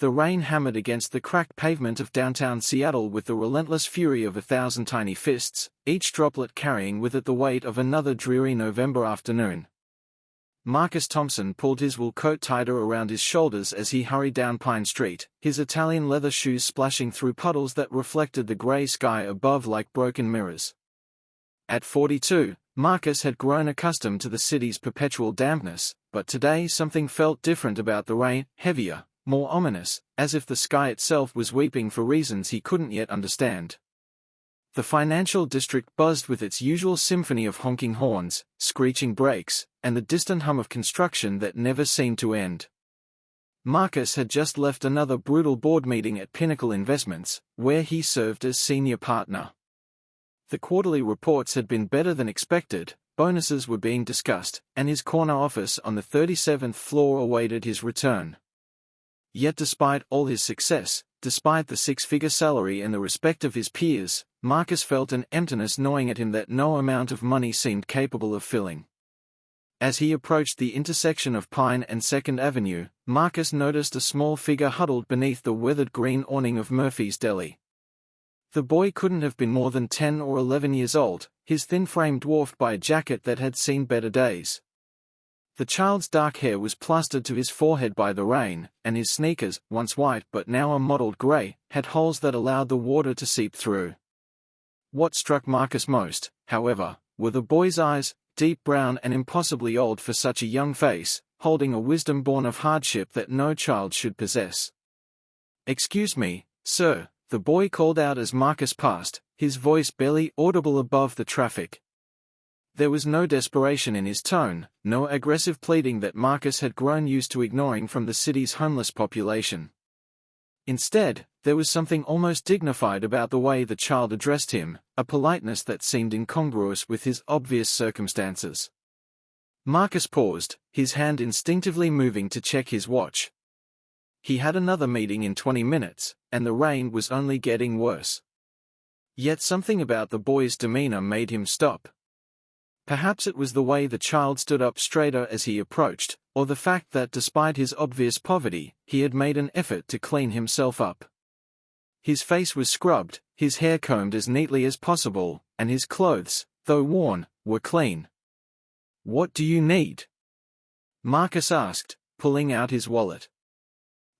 The rain hammered against the cracked pavement of downtown Seattle with the relentless fury of 1,000 tiny fists, each droplet carrying with it the weight of another dreary November afternoon. Marcus Thompson pulled his wool coat tighter around his shoulders as he hurried down Pine Street, his Italian leather shoes splashing through puddles that reflected the gray sky above like broken mirrors. At 42, Marcus had grown accustomed to the city's perpetual dampness, but today something felt different about the rain, heavier, more ominous, as if the sky itself was weeping for reasons he couldn't yet understand. The financial district buzzed with its usual symphony of honking horns, screeching brakes, and the distant hum of construction that never seemed to end. Marcus had just left another brutal board meeting at Pinnacle Investments, where he served as senior partner. The quarterly reports had been better than expected, bonuses were being discussed, and his corner office on the 37th floor awaited his return. Yet despite all his success, despite the six-figure salary and the respect of his peers, Marcus felt an emptiness gnawing at him that no amount of money seemed capable of filling. As he approached the intersection of Pine and 2nd Avenue, Marcus noticed a small figure huddled beneath the weathered green awning of Murphy's Deli. The boy couldn't have been more than 10 or 11 years old, his thin frame dwarfed by a jacket that had seen better days. The child's dark hair was plastered to his forehead by the rain, and his sneakers, once white but now a mottled gray, had holes that allowed the water to seep through. What struck Marcus most, however, were the boy's eyes, deep brown and impossibly old for such a young face, holding a wisdom born of hardship that no child should possess. "Excuse me, sir," the boy called out as Marcus passed, his voice barely audible above the traffic. There was no desperation in his tone, no aggressive pleading that Marcus had grown used to ignoring from the city's homeless population. Instead, there was something almost dignified about the way the child addressed him, a politeness that seemed incongruous with his obvious circumstances. Marcus paused, his hand instinctively moving to check his watch. He had another meeting in 20 minutes, and the rain was only getting worse. Yet something about the boy's demeanor made him stop. Perhaps it was the way the child stood up straighter as he approached, or the fact that despite his obvious poverty, he had made an effort to clean himself up. His face was scrubbed, his hair combed as neatly as possible, and his clothes, though worn, were clean. "What do you need?" Marcus asked, pulling out his wallet.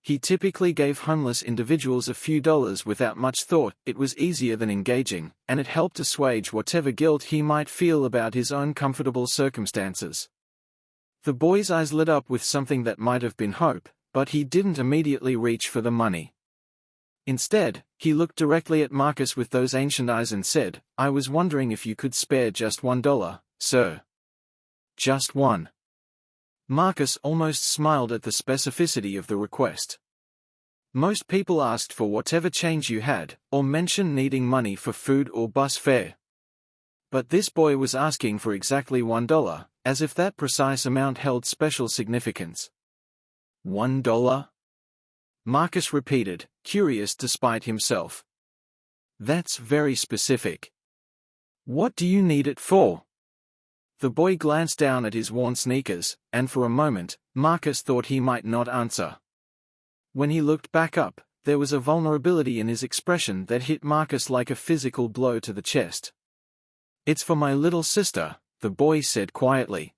He typically gave homeless individuals a few dollars without much thought. It was easier than engaging, and it helped assuage whatever guilt he might feel about his own comfortable circumstances. The boy's eyes lit up with something that might have been hope, but he didn't immediately reach for the money. Instead, he looked directly at Marcus with those ancient eyes and said, "I was wondering if you could spare just $1, sir." Just one. Marcus almost smiled at the specificity of the request. Most people asked for whatever change you had, or mentioned needing money for food or bus fare. But this boy was asking for exactly $1, as if that precise amount held special significance. $1? Marcus repeated, curious despite himself. That's very specific. What do you need it for? The boy glanced down at his worn sneakers, and for a moment, Marcus thought he might not answer. When he looked back up, there was a vulnerability in his expression that hit Marcus like a physical blow to the chest. "It's for my little sister," the boy said quietly.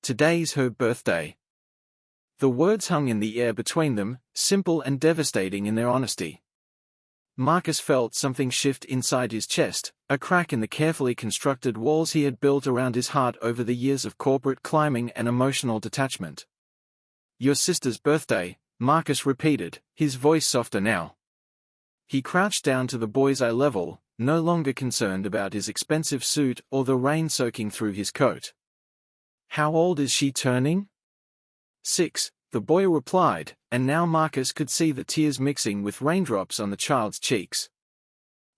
"Today's her birthday." The words hung in the air between them, simple and devastating in their honesty. Marcus felt something shift inside his chest, a crack in the carefully constructed walls he had built around his heart over the years of corporate climbing and emotional detachment. "Your sister's birthday," Marcus repeated, his voice softer now. He crouched down to the boy's eye level, no longer concerned about his expensive suit or the rain soaking through his coat. "How old is she turning?" 6, the boy replied, and now Marcus could see the tears mixing with raindrops on the child's cheeks.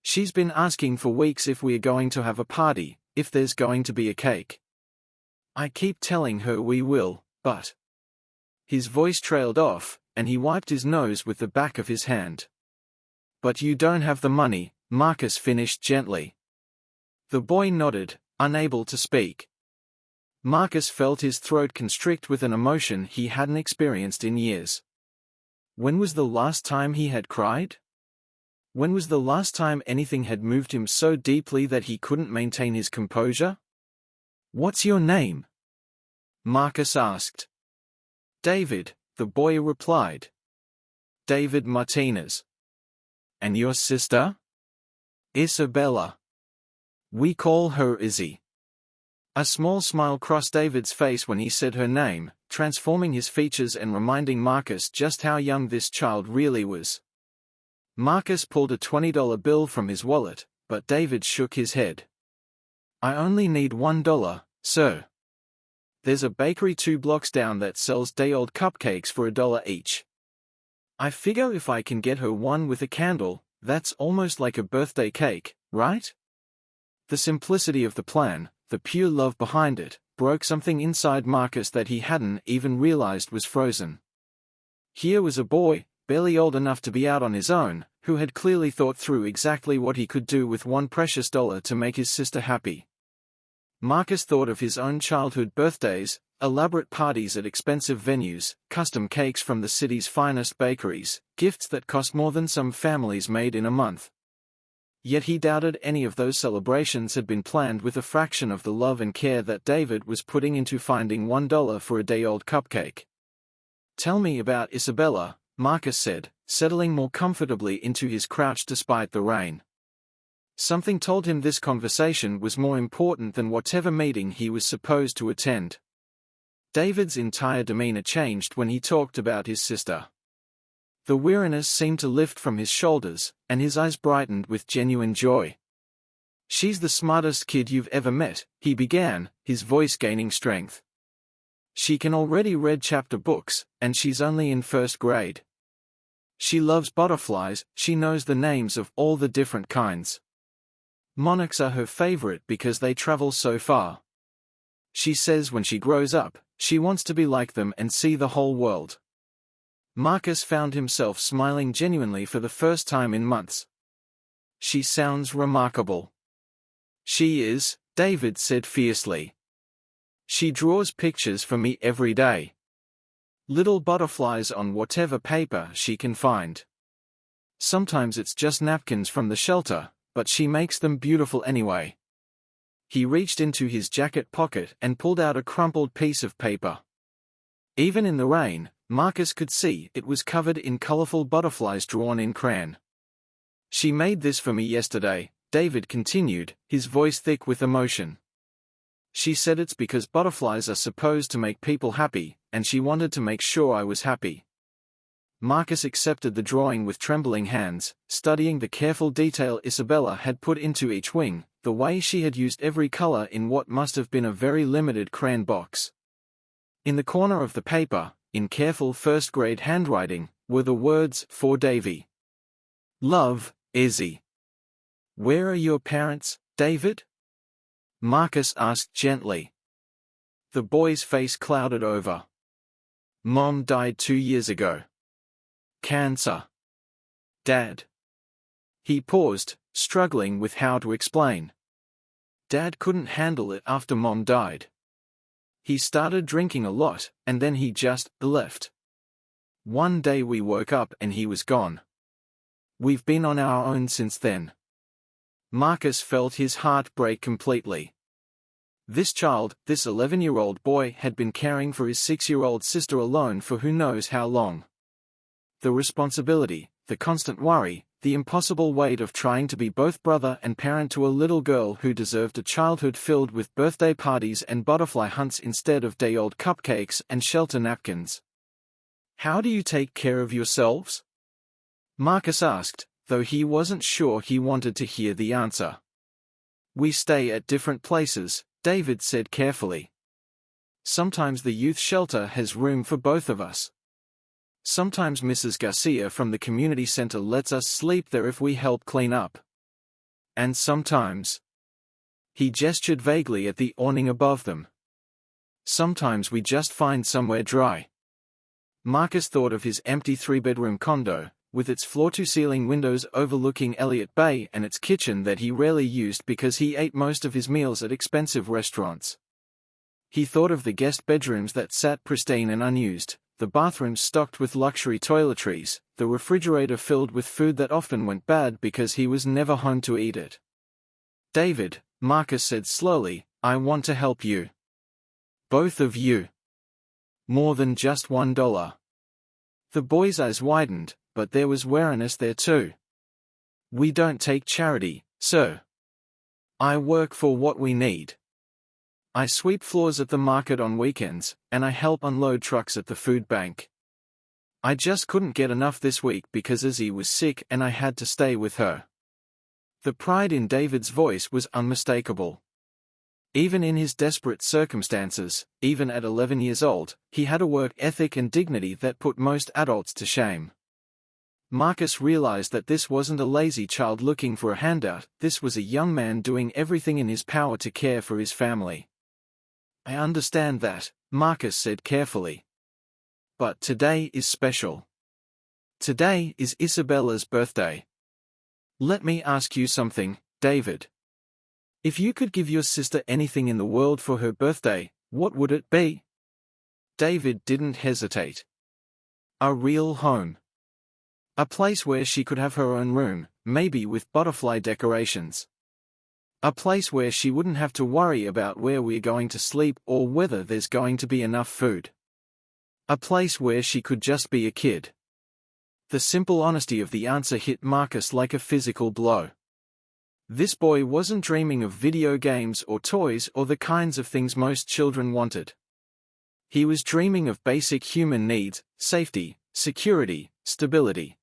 "She's been asking for weeks if we are going to have a party, if there's going to be a cake. I keep telling her we will, but..." His voice trailed off, and he wiped his nose with the back of his hand. "But you don't have the money," Marcus finished gently. The boy nodded, unable to speak. Marcus felt his throat constrict with an emotion he hadn't experienced in years. When was the last time he had cried? When was the last time anything had moved him so deeply that he couldn't maintain his composure? "What's your name?" Marcus asked. "David," the boy replied. "David Martinez." "And your sister?" "Isabella. We call her Izzy." A small smile crossed David's face when he said her name, transforming his features and reminding Marcus just how young this child really was. Marcus pulled a $20 bill from his wallet, but David shook his head. "I only need $1, sir. There's a bakery 2 blocks down that sells day-old cupcakes for $1 each. I figure if I can get her one with a candle, that's almost like a birthday cake, right?" The simplicity of the plan, the pure love behind it, broke something inside Marcus that he hadn't even realized was frozen. Here was a boy, barely old enough to be out on his own, who had clearly thought through exactly what he could do with one precious dollar to make his sister happy. Marcus thought of his own childhood birthdays, elaborate parties at expensive venues, custom cakes from the city's finest bakeries, gifts that cost more than some families made in a month. Yet he doubted any of those celebrations had been planned with a fraction of the love and care that David was putting into finding $1 for a day-old cupcake. "Tell me about Isabella," Marcus said, settling more comfortably into his crouch despite the rain. Something told him this conversation was more important than whatever meeting he was supposed to attend. David's entire demeanor changed when he talked about his sister. The weariness seemed to lift from his shoulders, and his eyes brightened with genuine joy. "She's the smartest kid you've ever met," he began, his voice gaining strength. "She can already read chapter books, and she's only in 1st grade. She loves butterflies, she knows the names of all the different kinds. Monarchs are her favorite because they travel so far. She says when she grows up, she wants to be like them and see the whole world." Marcus found himself smiling genuinely for the first time in months. "She sounds remarkable." "She is," David said fiercely. "She draws pictures for me every day. Little butterflies on whatever paper she can find. Sometimes it's just napkins from the shelter, but she makes them beautiful anyway." He reached into his jacket pocket and pulled out a crumpled piece of paper. Even in the rain, Marcus could see it was covered in colorful butterflies drawn in crayon. "She made this for me yesterday," David continued, his voice thick with emotion. "She said it's because butterflies are supposed to make people happy, and she wanted to make sure I was happy." Marcus accepted the drawing with trembling hands, studying the careful detail Isabella had put into each wing, the way she had used every color in what must have been a very limited crayon box. In the corner of the paper, in careful 1st grade handwriting, were the words, "For Davy. Love, Izzy." "Where are your parents, David?" Marcus asked gently. The boy's face clouded over. "Mom died 2 years ago. Cancer. Dad." He paused, struggling with how to explain. "Dad couldn't handle it after Mom died. He started drinking a lot, and then he just left. One day we woke up and he was gone. We've been on our own since then." Marcus felt his heart break completely. This child, this 11-year-old boy, had been caring for his 6-year-old sister alone for who knows how long. The responsibility, the constant worry, the impossible weight of trying to be both brother and parent to a little girl who deserved a childhood filled with birthday parties and butterfly hunts instead of day-old cupcakes and shelter napkins. "How do you take care of yourselves?" Marcus asked, though he wasn't sure he wanted to hear the answer. "We stay at different places," David said carefully. "Sometimes the youth shelter has room for both of us. Sometimes Mrs. Garcia from the community center lets us sleep there if we help clean up. And sometimes—" he gestured vaguely at the awning above them. "Sometimes we just find somewhere dry." Marcus thought of his empty 3-bedroom condo, with its floor-to-ceiling windows overlooking Elliott Bay and its kitchen that he rarely used because he ate most of his meals at expensive restaurants. He thought of the guest bedrooms that sat pristine and unused, the bathroom stocked with luxury toiletries, the refrigerator filled with food that often went bad because he was never home to eat it. "David," Marcus said slowly, "I want to help you. Both of you. More than just $1. The boy's eyes widened, but there was wariness there too. "We don't take charity, sir. I work for what we need. I sweep floors at the market on weekends, and I help unload trucks at the food bank. I just couldn't get enough this week because Izzy was sick and I had to stay with her." The pride in David's voice was unmistakable. Even in his desperate circumstances, even at 11 years old, he had a work ethic and dignity that put most adults to shame. Marcus realized that this wasn't a lazy child looking for a handout, this was a young man doing everything in his power to care for his family. "I understand that," Marcus said carefully. "But today is special. Today is Isabella's birthday. Let me ask you something, David. If you could give your sister anything in the world for her birthday, what would it be?" David didn't hesitate. "A real home. A place where she could have her own room, maybe with butterfly decorations. A place where she wouldn't have to worry about where we're going to sleep or whether there's going to be enough food. A place where she could just be a kid." The simple honesty of the answer hit Marcus like a physical blow. This boy wasn't dreaming of video games or toys or the kinds of things most children wanted. He was dreaming of basic human needs: safety, security, stability.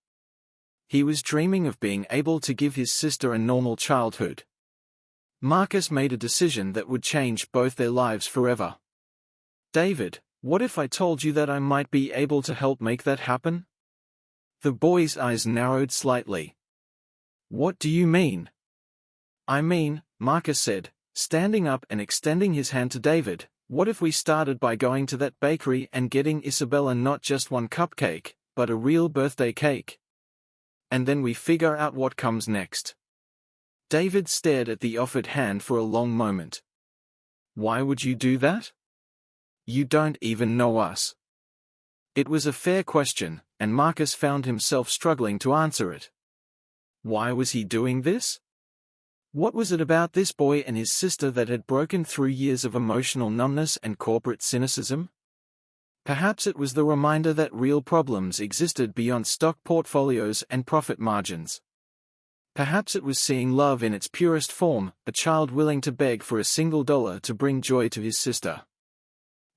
He was dreaming of being able to give his sister a normal childhood. Marcus made a decision that would change both their lives forever. "David, what if I told you that I might be able to help make that happen?" The boy's eyes narrowed slightly. "What do you mean?" "I mean," Marcus said, standing up and extending his hand to David, "what if we started by going to that bakery and getting Isabella not just one cupcake, but a real birthday cake? And then we figure out what comes next." David stared at the offered hand for a long moment. "Why would you do that? You don't even know us." It was a fair question, and Marcus found himself struggling to answer it. Why was he doing this? What was it about this boy and his sister that had broken through years of emotional numbness and corporate cynicism? Perhaps it was the reminder that real problems existed beyond stock portfolios and profit margins. Perhaps it was seeing love in its purest form, a child willing to beg for a single dollar to bring joy to his sister.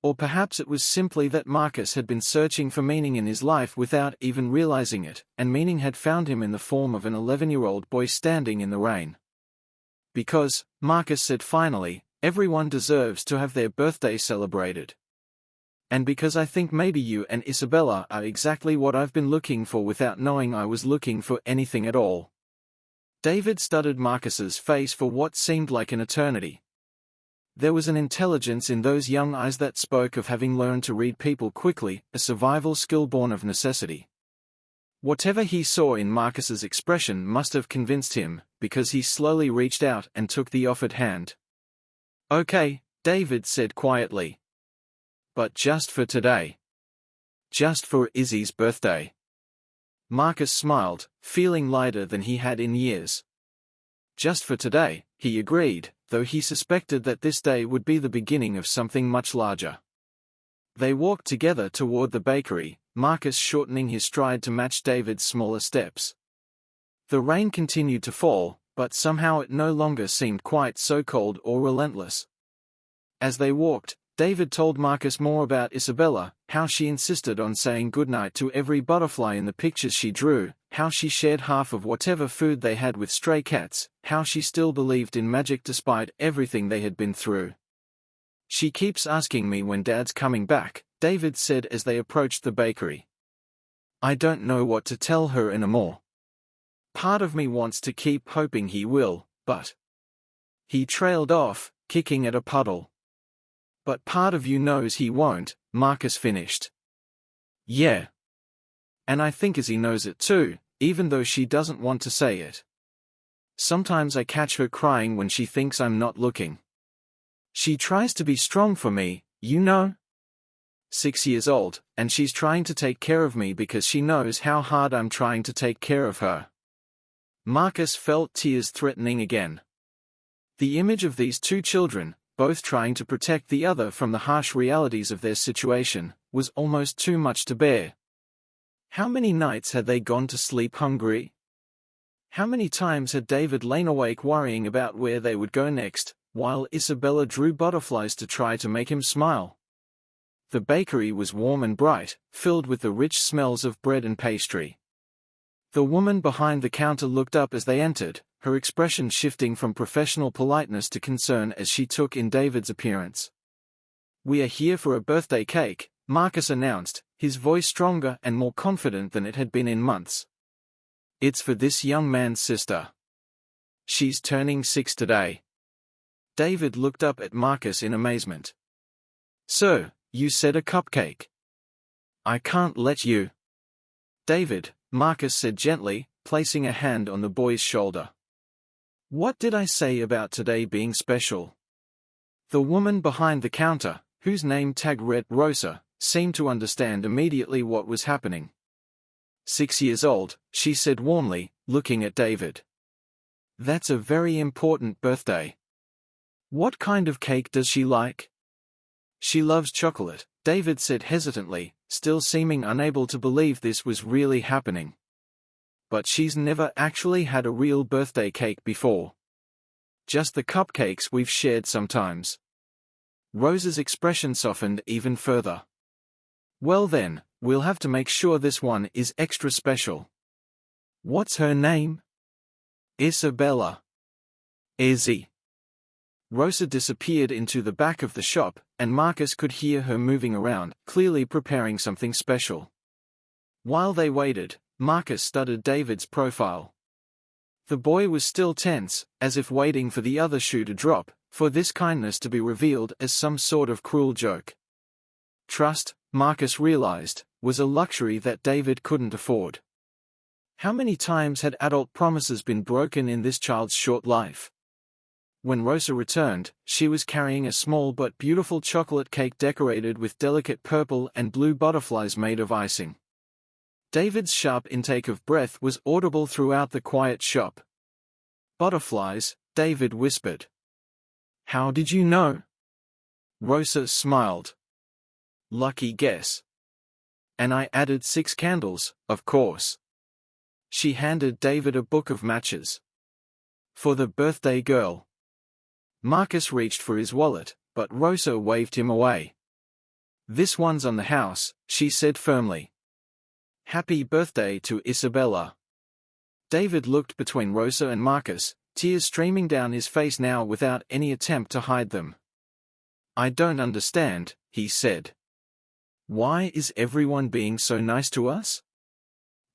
Or perhaps it was simply that Marcus had been searching for meaning in his life without even realizing it, and meaning had found him in the form of an 11-year-old boy standing in the rain. "Because," Marcus said finally, "everyone deserves to have their birthday celebrated. And because I think maybe you and Isabella are exactly what I've been looking for without knowing I was looking for anything at all." David studied Marcus's face for what seemed like an eternity. There was an intelligence in those young eyes that spoke of having learned to read people quickly, a survival skill born of necessity. Whatever he saw in Marcus's expression must have convinced him, because he slowly reached out and took the offered hand. "Okay," David said quietly. "But just for today. Just for Izzy's birthday." Marcus smiled, feeling lighter than he had in years. "Just for today," he agreed, though he suspected that this day would be the beginning of something much larger. They walked together toward the bakery, Marcus shortening his stride to match David's smaller steps. The rain continued to fall, but somehow it no longer seemed quite so cold or relentless. As they walked, David told Marcus more about Isabella, how she insisted on saying goodnight to every butterfly in the pictures she drew, how she shared half of whatever food they had with stray cats, how she still believed in magic despite everything they had been through. "She keeps asking me when Dad's coming back," David said as they approached the bakery. "I don't know what to tell her anymore. Part of me wants to keep hoping he will, but..." He trailed off, kicking at a puddle. "But part of you knows he won't," Marcus finished. "Yeah. And I think Izzy knows it too, even though she doesn't want to say it. Sometimes I catch her crying when she thinks I'm not looking. She tries to be strong for me, you know? 6 years old, and she's trying to take care of me because she knows how hard I'm trying to take care of her. Marcus felt tears threatening again. The image of these two children, both trying to protect the other from the harsh realities of their situation, was almost too much to bear. How many nights had they gone to sleep hungry? How many times had David lain awake worrying about where they would go next, while Isabella drew butterflies to try to make him smile? The bakery was warm and bright, filled with the rich smells of bread and pastry. The woman behind the counter looked up as they entered, her expression shifting from professional politeness to concern as she took in David's appearance. "We are here for a birthday cake," Marcus announced, his voice stronger and more confident than it had been in months. "It's for this young man's sister. She's turning 6 today." David looked up at Marcus in amazement. "So, you said a cupcake. I can't let you." "David," Marcus said gently, placing a hand on the boy's shoulder. "What did I say about today being special?" The woman behind the counter, whose name tag read Rosa, seemed to understand immediately what was happening. 6 years old, she said warmly, looking at David. "That's a very important birthday. What kind of cake does she like?" "She loves chocolate," David said hesitantly, still seeming unable to believe this was really happening. "But she's never actually had a real birthday cake before. Just the cupcakes we've shared sometimes." Rosa's expression softened even further. "Well then, we'll have to make sure this one is extra special." "What's her name?" "Isabella." "Izzy." Rosa disappeared into the back of the shop, and Marcus could hear her moving around, clearly preparing something special. While they waited, Marcus studied David's profile. The boy was still tense, as if waiting for the other shoe to drop, for this kindness to be revealed as some sort of cruel joke. Trust, Marcus realized, was a luxury that David couldn't afford. How many times had adult promises been broken in this child's short life? When Rosa returned, she was carrying a small but beautiful chocolate cake decorated with delicate purple and blue butterflies made of icing. David's sharp intake of breath was audible throughout the quiet shop. "Butterflies," David whispered. "How did you know?" Rosa smiled. "Lucky guess. And I added 6 candles, of course." She handed David a book of matches. "For the birthday girl." Marcus reached for his wallet, but Rosa waved him away. "This one's on the house," she said firmly. "Happy birthday to Isabella." David looked between Rosa and Marcus, tears streaming down his face now without any attempt to hide them. "I don't understand," he said. "Why is everyone being so nice to us?"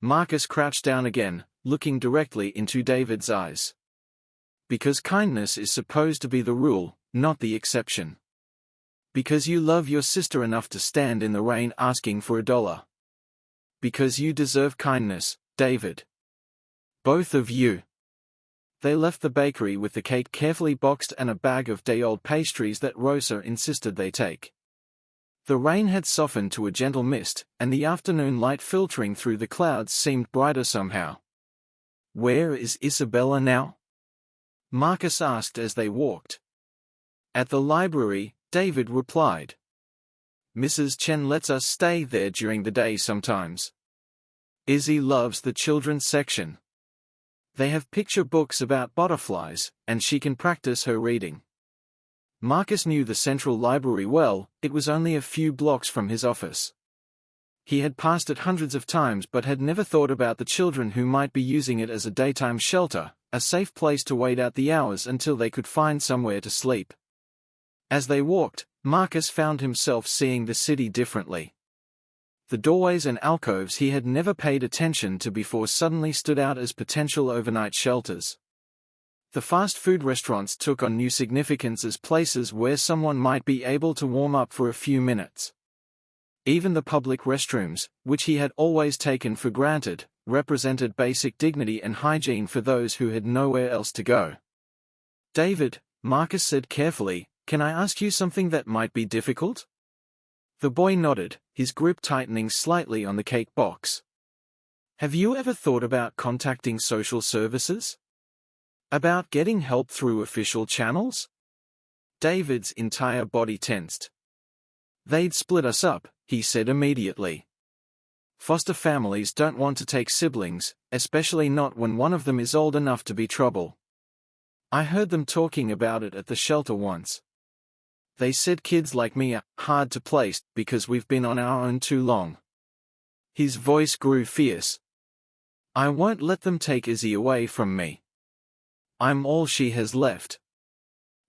Marcus crouched down again, looking directly into David's eyes. "Because kindness is supposed to be the rule, not the exception. Because you love your sister enough to stand in the rain asking for $1. Because you deserve kindness, David. Both of you." They left the bakery with the cake carefully boxed and a bag of day-old pastries that Rosa insisted they take. The rain had softened to a gentle mist, and the afternoon light filtering through the clouds seemed brighter somehow. "Where is Isabella now?" Marcus asked as they walked. "At the library," David replied. "Mrs. Chen lets us stay there during the day sometimes. Izzy loves the children's section. They have picture books about butterflies, and she can practice her reading." Marcus knew the central library well, it was only a few blocks from his office. He had passed it hundreds of times but had never thought about the children who might be using it as a daytime shelter, a safe place to wait out the hours until they could find somewhere to sleep. As they walked, Marcus found himself seeing the city differently. The doorways and alcoves he had never paid attention to before suddenly stood out as potential overnight shelters. The fast food restaurants took on new significance as places where someone might be able to warm up for a few minutes. Even the public restrooms, which he had always taken for granted, represented basic dignity and hygiene for those who had nowhere else to go. "David," Marcus said carefully, "can I ask you something that might be difficult?" The boy nodded, his grip tightening slightly on the cake box. Have you ever thought about contacting social services? About getting help through official channels? David's entire body tensed. They'd split us up, he said immediately. Foster families don't want to take siblings, especially not when one of them is old enough to be trouble. I heard them talking about it at the shelter once. They said kids like me are hard to place because we've been on our own too long. His voice grew fierce. I won't let them take Izzy away from me. I'm all she has left.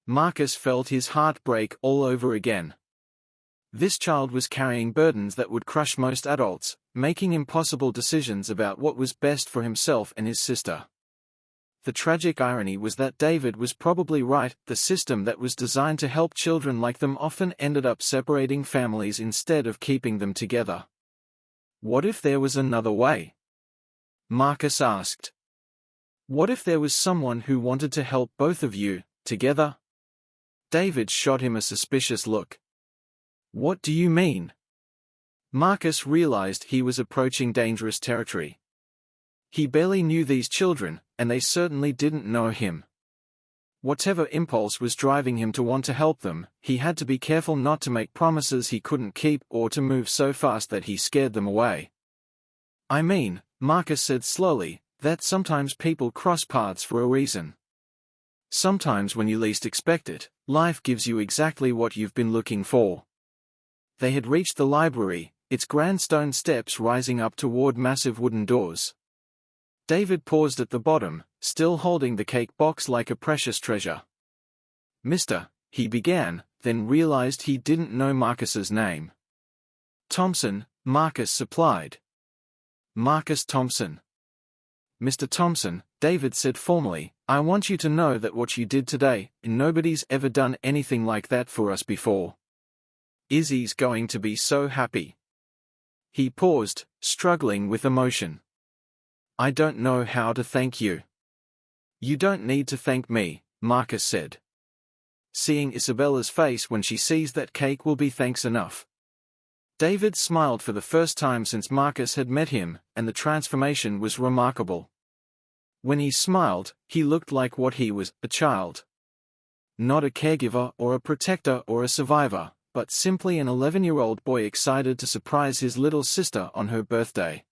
Marcus felt his heart break all over again. This child was carrying burdens that would crush most adults, making impossible decisions about what was best for himself and his sister. The tragic irony was that David was probably right. The system that was designed to help children like them often ended up separating families instead of keeping them together. What if there was another way? Marcus asked. What if there was someone who wanted to help both of you, together? David shot him a suspicious look. What do you mean? Marcus realized he was approaching dangerous territory. He barely knew these children, and they certainly didn't know him. Whatever impulse was driving him to want to help them, he had to be careful not to make promises he couldn't keep or to move so fast that he scared them away. I mean, Marcus said slowly, that sometimes people cross paths for a reason. Sometimes when you least expect it, life gives you exactly what you've been looking for. They had reached the library, its grand stone steps rising up toward massive wooden doors. David paused at the bottom, still holding the cake box like a precious treasure. Mr. he began, then realized he didn't know Marcus's name. Thompson, Marcus supplied. Marcus Thompson. Mr. Thompson, David said formally, I want you to know that what you did today, nobody's ever done anything like that for us before. Izzy's going to be so happy. He paused, struggling with emotion. I don't know how to thank you. You don't need to thank me, Marcus said. Seeing Isabella's face when she sees that cake will be thanks enough. David smiled for the first time since Marcus had met him, and the transformation was remarkable. When he smiled, he looked like what he was, a child. Not a caregiver or a protector or a survivor, but simply an 11-year-old boy excited to surprise his little sister on her birthday.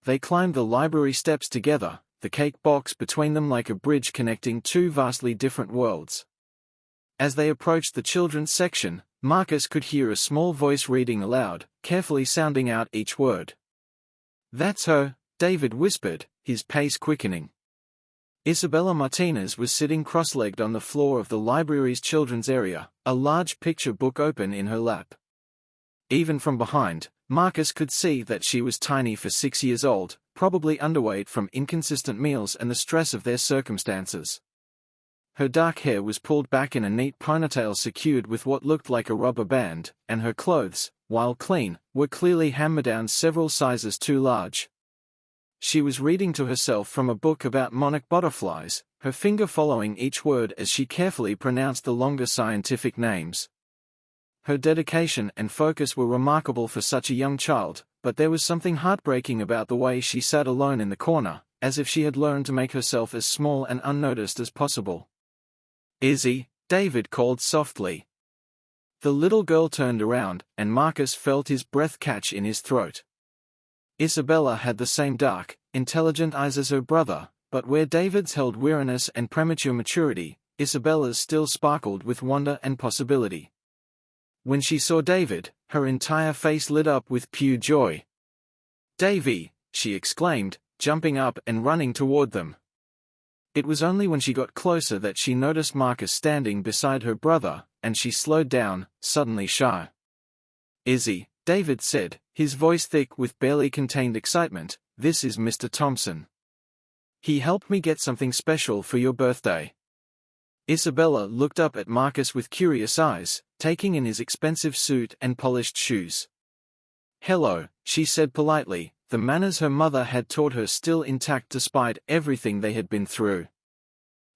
They climbed the library steps together, the cake box between them like a bridge connecting two vastly different worlds. As they approached the children's section, Marcus could hear a small voice reading aloud, carefully sounding out each word. That's her, David whispered, his pace quickening. Isabella Martinez was sitting cross-legged on the floor of the library's children's area, a large picture book open in her lap. Even from behind, Marcus could see that she was tiny for 6 years old, probably underweight from inconsistent meals and the stress of their circumstances. Her dark hair was pulled back in a neat ponytail secured with what looked like a rubber band, and her clothes, while clean, were clearly hand-me-downs several sizes too large. She was reading to herself from a book about monarch butterflies, her finger following each word as she carefully pronounced the longer scientific names. Her dedication and focus were remarkable for such a young child, but there was something heartbreaking about the way she sat alone in the corner, as if she had learned to make herself as small and unnoticed as possible. Izzy, David called softly. The little girl turned around, and Marcus felt his breath catch in his throat. Isabella had the same dark, intelligent eyes as her brother, but where David's held weariness and premature maturity, Isabella's still sparkled with wonder and possibility. When she saw David, her entire face lit up with pure joy. "Davy!" she exclaimed, jumping up and running toward them. It was only when she got closer that she noticed Marcus standing beside her brother, and she slowed down, suddenly shy. "Izzy," David said, his voice thick with barely contained excitement, "this is Mr. Thompson. He helped me get something special for your birthday." Isabella looked up at Marcus with curious eyes, taking in his expensive suit and polished shoes. "Hello," she said politely, the manners her mother had taught her still intact despite everything they had been through.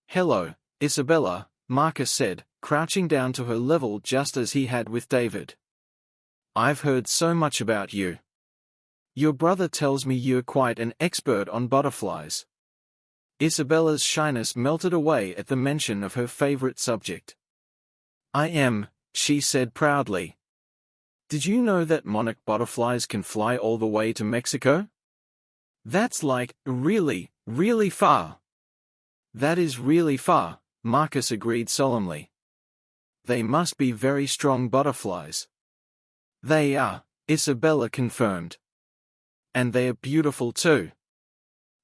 "Hello, Isabella," Marcus said, crouching down to her level just as he had with David. I've heard so much about you. Your brother tells me you're quite an expert on butterflies. Isabella's shyness melted away at the mention of her favorite subject. I am, she said proudly. Did you know that monarch butterflies can fly all the way to Mexico? That's like, really, really far. That is really far, Marcus agreed solemnly. They must be very strong butterflies. They are, Isabella confirmed. And they are beautiful too.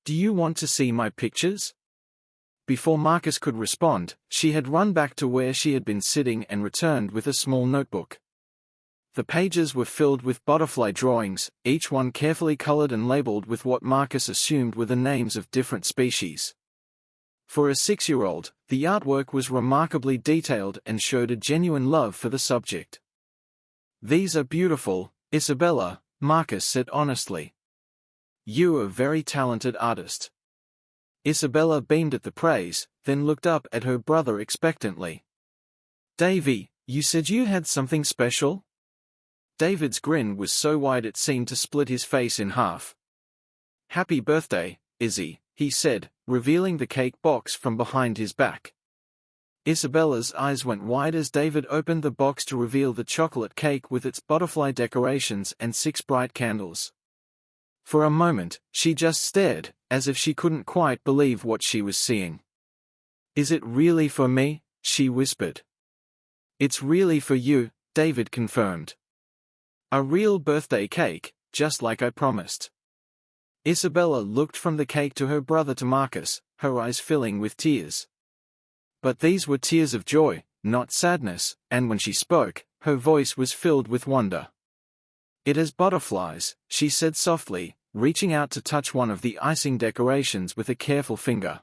Do you want to see my pictures? Before Marcus could respond, she had run back to where she had been sitting and returned with a small notebook. The pages were filled with butterfly drawings, each one carefully colored and labeled with what Marcus assumed were the names of different species. For a 6-year-old, the artwork was remarkably detailed and showed a genuine love for the subject. These are beautiful, Isabella, Marcus said honestly. You are a very talented artist. Isabella beamed at the praise, then looked up at her brother expectantly. Davy, you said you had something special? David's grin was so wide it seemed to split his face in half. Happy birthday, Izzy, he said, revealing the cake box from behind his back. Isabella's eyes went wide as David opened the box to reveal the chocolate cake with its butterfly decorations and 6 bright candles. For a moment, she just stared, as if she couldn't quite believe what she was seeing. Is it really for me? She whispered. It's really for you, David confirmed. A real birthday cake, just like I promised. Isabella looked from the cake to her brother to Marcus, her eyes filling with tears. But these were tears of joy, not sadness, and when she spoke, her voice was filled with wonder. It has butterflies, she said softly, reaching out to touch one of the icing decorations with a careful finger.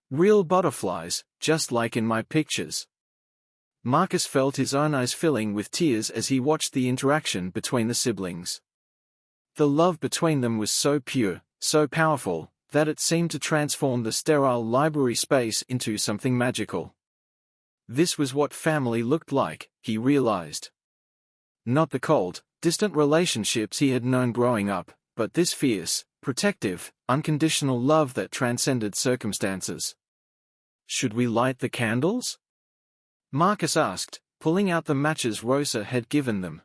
Real butterflies, just like in my pictures. Marcus felt his own eyes filling with tears as he watched the interaction between the siblings. The love between them was so pure, so powerful, that it seemed to transform the sterile library space into something magical. This was what family looked like, he realized. Not the cold, distant relationships he had known growing up, but this fierce, protective, unconditional love that transcended circumstances. Should we light the candles? Marcus asked, pulling out the matches Rosa had given them.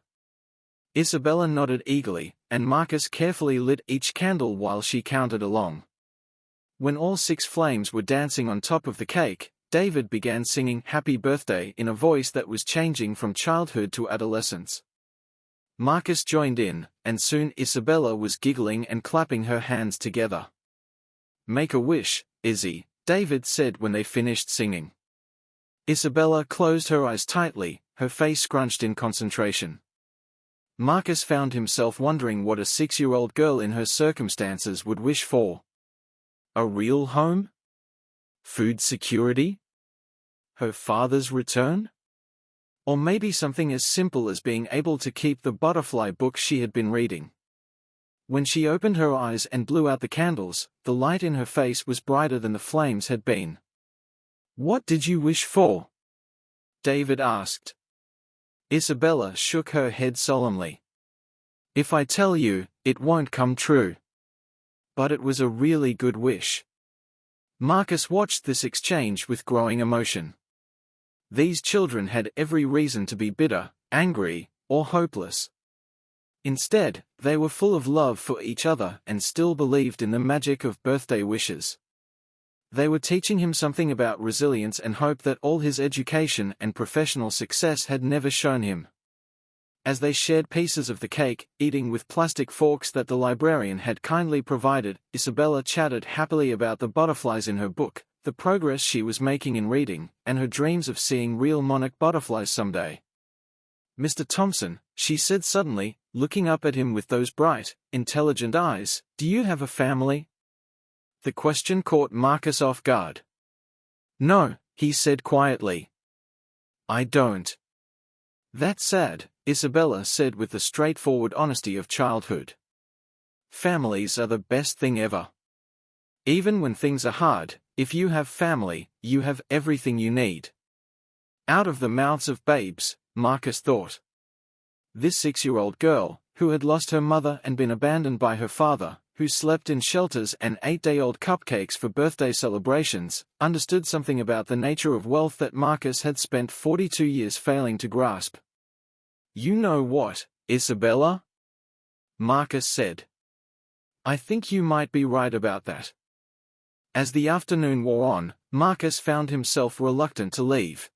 Isabella nodded eagerly, and Marcus carefully lit each candle while she counted along. When all 6 flames were dancing on top of the cake, David began singing Happy Birthday in a voice that was changing from childhood to adolescence. Marcus joined in, and soon Isabella was giggling and clapping her hands together. Make a wish, Izzy, David said when they finished singing. Isabella closed her eyes tightly, her face scrunched in concentration. Marcus found himself wondering what a 6-year-old girl in her circumstances would wish for. A real home? Food security? Her father's return? Or maybe something as simple as being able to keep the butterfly book she had been reading. When she opened her eyes and blew out the candles, the light in her face was brighter than the flames had been. What did you wish for? David asked. Isabella shook her head solemnly. If I tell you, it won't come true. But it was a really good wish. Marcus watched this exchange with growing emotion. These children had every reason to be bitter, angry, or hopeless. Instead, they were full of love for each other and still believed in the magic of birthday wishes. They were teaching him something about resilience and hope that all his education and professional success had never shown him. As they shared pieces of the cake, eating with plastic forks that the librarian had kindly provided, Isabella chatted happily about the butterflies in her book, the progress she was making in reading, and her dreams of seeing real monarch butterflies someday. Mr. Thompson, she said suddenly, looking up at him with those bright, intelligent eyes, do you have a family? The question caught Marcus off guard. No, he said quietly. I don't. That's sad, Isabella said with the straightforward honesty of childhood. Families are the best thing ever. Even when things are hard, if you have family, you have everything you need. Out of the mouths of babes, Marcus thought. This 6-year-old girl, who had lost her mother and been abandoned by her father, who slept in shelters and ate day-old cupcakes for birthday celebrations, understood something about the nature of wealth that Marcus had spent 42 years failing to grasp. "You know what, Isabella?" Marcus said. "I think you might be right about that." As the afternoon wore on, Marcus found himself reluctant to leave.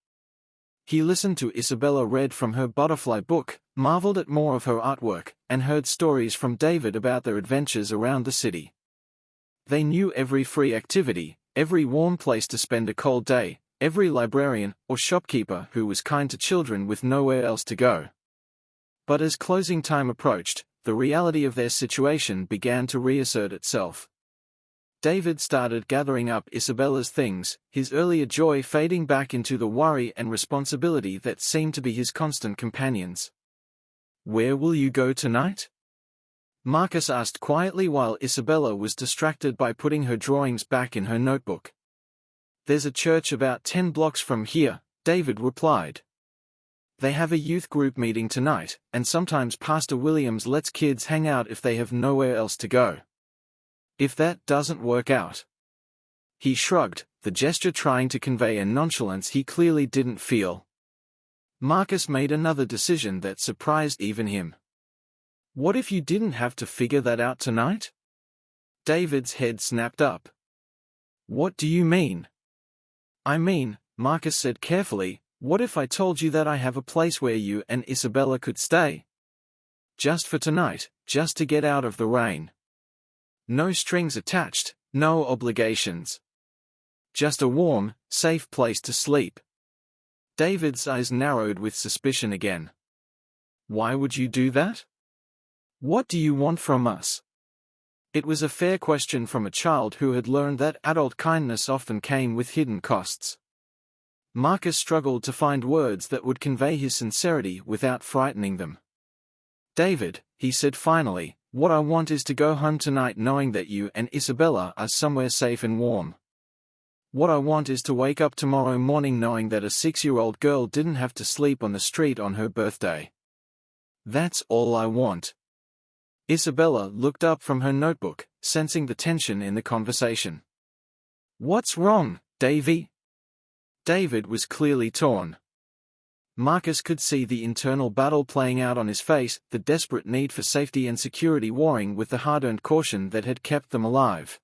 He listened to Isabella read from her butterfly book, marveled at more of her artwork, and heard stories from David about their adventures around the city. They knew every free activity, every warm place to spend a cold day, every librarian or shopkeeper who was kind to children with nowhere else to go. But as closing time approached, the reality of their situation began to reassert itself. David started gathering up Isabella's things, his earlier joy fading back into the worry and responsibility that seemed to be his constant companions. "Where will you go tonight?" Marcus asked quietly while Isabella was distracted by putting her drawings back in her notebook. "There's a church about 10 blocks from here," David replied. "They have a youth group meeting tonight, and sometimes Pastor Williams lets kids hang out if they have nowhere else to go. If that doesn't work out." He shrugged, the gesture trying to convey a nonchalance he clearly didn't feel. Marcus made another decision that surprised even him. "What if you didn't have to figure that out tonight?" David's head snapped up. "What do you mean?" "I mean," Marcus said carefully, "what if I told you that I have a place where you and Isabella could stay? Just for tonight, just to get out of the rain. No strings attached, no obligations. Just a warm, safe place to sleep." David's eyes narrowed with suspicion again. "Why would you do that? What do you want from us?" It was a fair question from a child who had learned that adult kindness often came with hidden costs. Marcus struggled to find words that would convey his sincerity without frightening them. "David," he said finally, "what I want is to go home tonight knowing that you and Isabella are somewhere safe and warm. What I want is to wake up tomorrow morning knowing that a 6-year-old girl didn't have to sleep on the street on her birthday. That's all I want." Isabella looked up from her notebook, sensing the tension in the conversation. "What's wrong, Davy?" David was clearly torn. Marcus could see the internal battle playing out on his face, the desperate need for safety and security warring with the hard-earned caution that had kept them alive.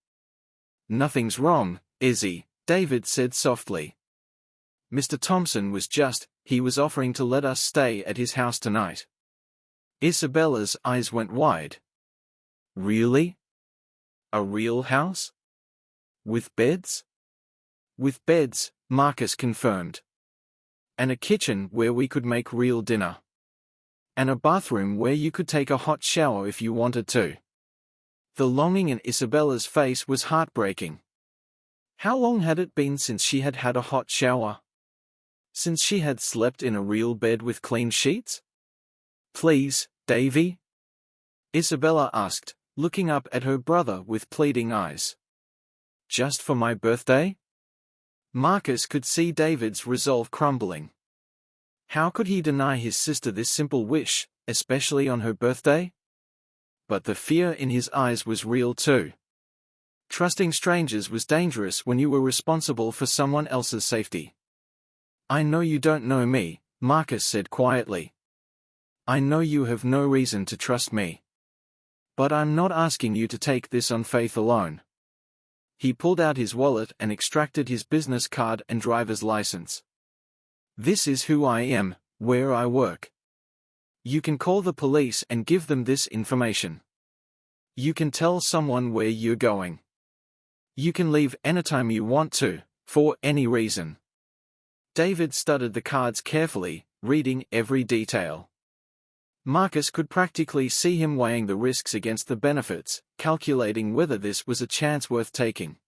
"Nothing's wrong, Izzy," David said softly. "Mr. Thompson he was offering to let us stay at his house tonight." Isabella's eyes went wide. "Really? A real house? With beds?" "With beds," Marcus confirmed. "And a kitchen where we could make real dinner. And a bathroom where you could take a hot shower if you wanted to." The longing in Isabella's face was heartbreaking. How long had it been since she had had a hot shower? Since she had slept in a real bed with clean sheets? "Please, Davy?" Isabella asked, looking up at her brother with pleading eyes. "Just for my birthday?" Marcus could see David's resolve crumbling. How could he deny his sister this simple wish, especially on her birthday? But the fear in his eyes was real too. Trusting strangers was dangerous when you were responsible for someone else's safety. "I know you don't know me," Marcus said quietly. "I know you have no reason to trust me. But I'm not asking you to take this on faith alone." He pulled out his wallet and extracted his business card and driver's license. "This is who I am, where I work. You can call the police and give them this information. You can tell someone where you're going. You can leave anytime you want to, for any reason." David studied the cards carefully, reading every detail. Marcus could practically see him weighing the risks against the benefits, calculating whether this was a chance worth taking.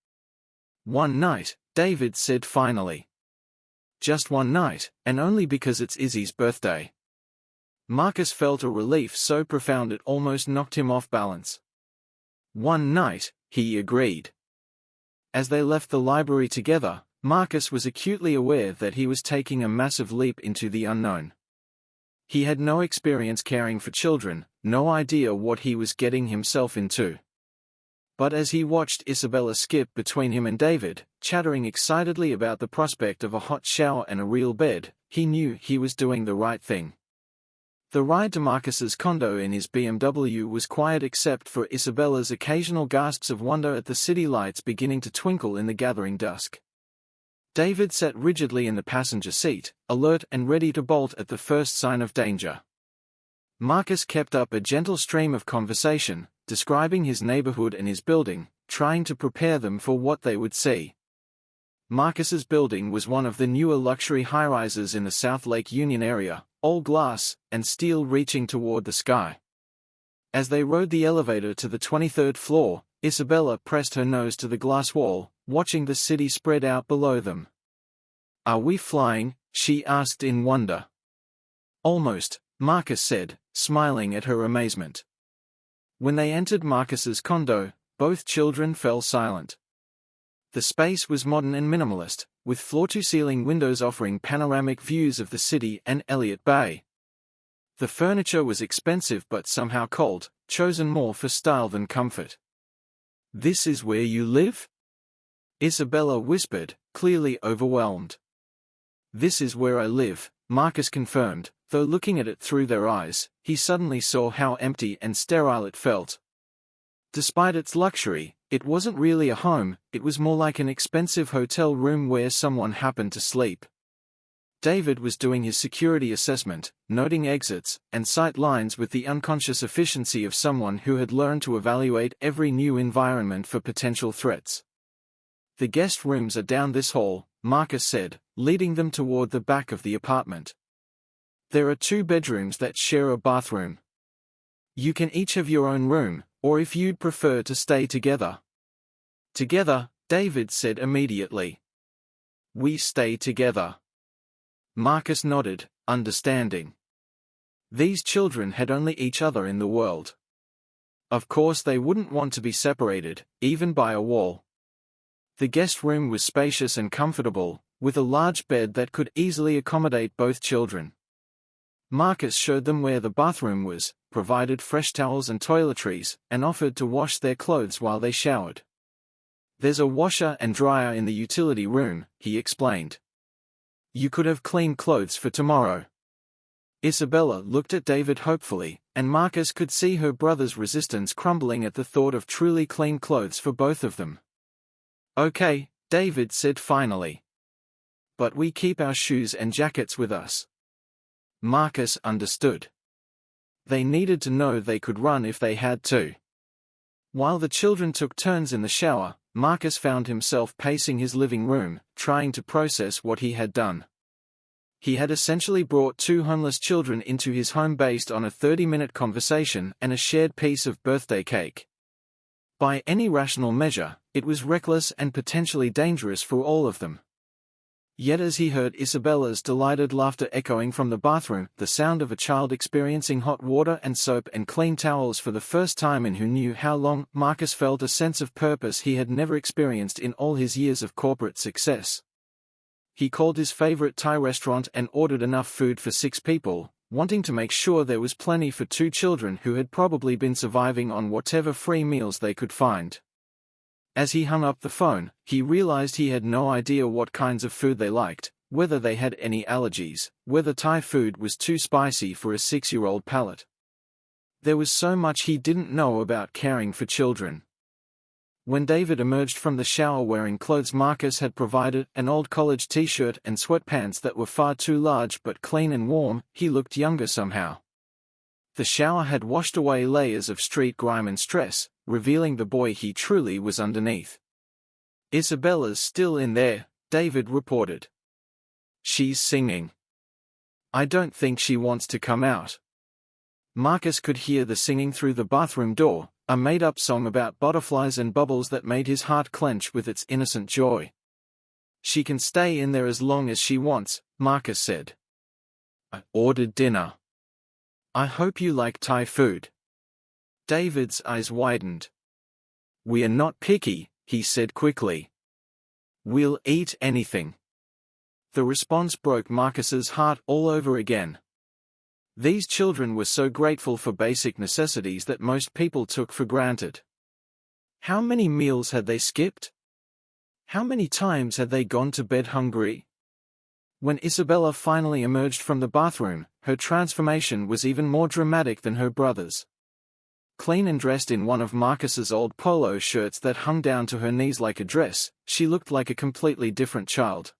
"One night," David said finally. "Just one night, and only because it's Izzy's birthday." Marcus felt a relief so profound it almost knocked him off balance. "One night," he agreed. As they left the library together, Marcus was acutely aware that he was taking a massive leap into the unknown. He had no experience caring for children, no idea what he was getting himself into. But as he watched Isabella skip between him and David, chattering excitedly about the prospect of a hot shower and a real bed, he knew he was doing the right thing. The ride to Marcus's condo in his BMW was quiet except for Isabella's occasional gasps of wonder at the city lights beginning to twinkle in the gathering dusk. David sat rigidly in the passenger seat, alert and ready to bolt at the first sign of danger. Marcus kept up a gentle stream of conversation, describing his neighborhood and his building, trying to prepare them for what they would see. Marcus's building was one of the newer luxury high-rises in the South Lake Union area, all glass and steel reaching toward the sky. As they rode the elevator to the 23rd floor, Isabella pressed her nose to the glass wall, watching the city spread out below them. "Are we flying?" she asked in wonder. "Almost," Marcus said, smiling at her amazement. When they entered Marcus's condo, both children fell silent. The space was modern and minimalist, with floor-to-ceiling windows offering panoramic views of the city and Elliott Bay. The furniture was expensive but somehow cold, chosen more for style than comfort. "This is where you live?" Isabella whispered, clearly overwhelmed. "This is where I live," Marcus confirmed, though looking at it through their eyes, he suddenly saw how empty and sterile it felt. Despite its luxury, it wasn't really a home, it was more like an expensive hotel room where someone happened to sleep. David was doing his security assessment, noting exits and sight lines with the unconscious efficiency of someone who had learned to evaluate every new environment for potential threats. "The guest rooms are down this hall," Marcus said, leading them toward the back of the apartment. "There are 2 bedrooms that share a bathroom. You can each have your own room, or if you'd prefer to stay together." "Together," David said immediately. "We stay together." Marcus nodded, understanding. These children had only each other in the world. Of course they wouldn't want to be separated, even by a wall. The guest room was spacious and comfortable, with a large bed that could easily accommodate both children. Marcus showed them where the bathroom was, provided fresh towels and toiletries, and offered to wash their clothes while they showered. "There's a washer and dryer in the utility room," he explained. "You could have clean clothes for tomorrow." Isabella looked at David hopefully, and Marcus could see her brother's resistance crumbling at the thought of truly clean clothes for both of them. "Okay," David said finally. "But we keep our shoes and jackets with us." Marcus understood. They needed to know they could run if they had to. While the children took turns in the shower, Marcus found himself pacing his living room, trying to process what he had done. He had essentially brought 2 homeless children into his home based on a 30-minute conversation and a shared piece of birthday cake. By any rational measure, it was reckless and potentially dangerous for all of them. Yet as he heard Isabella's delighted laughter echoing from the bathroom, the sound of a child experiencing hot water and soap and clean towels for the first time in who knew how long, Marcus felt a sense of purpose he had never experienced in all his years of corporate success. He called his favorite Thai restaurant and ordered enough food for 6 people, wanting to make sure there was plenty for 2 children who had probably been surviving on whatever free meals they could find. As he hung up the phone, he realized he had no idea what kinds of food they liked, whether they had any allergies, whether Thai food was too spicy for a 6-year-old palate. There was so much he didn't know about caring for children. When David emerged from the shower wearing clothes Marcus had provided, an old college t-shirt and sweatpants that were far too large but clean and warm, he looked younger somehow. The shower had washed away layers of street grime and stress, revealing the boy he truly was underneath. "Isabella's still in there," David reported. "She's singing. I don't think she wants to come out." Marcus could hear the singing through the bathroom door, a made-up song about butterflies and bubbles that made his heart clench with its innocent joy. "She can stay in there as long as she wants," Marcus said. "I ordered dinner. I hope you like Thai food." David's eyes widened. "We are not picky," he said quickly. "We'll eat anything." The response broke Marcus's heart all over again. These children were so grateful for basic necessities that most people took for granted. How many meals had they skipped? How many times had they gone to bed hungry? When Isabella finally emerged from the bathroom, her transformation was even more dramatic than her brother's. Clean and dressed in one of Marcus's old polo shirts that hung down to her knees like a dress, she looked like a completely different child.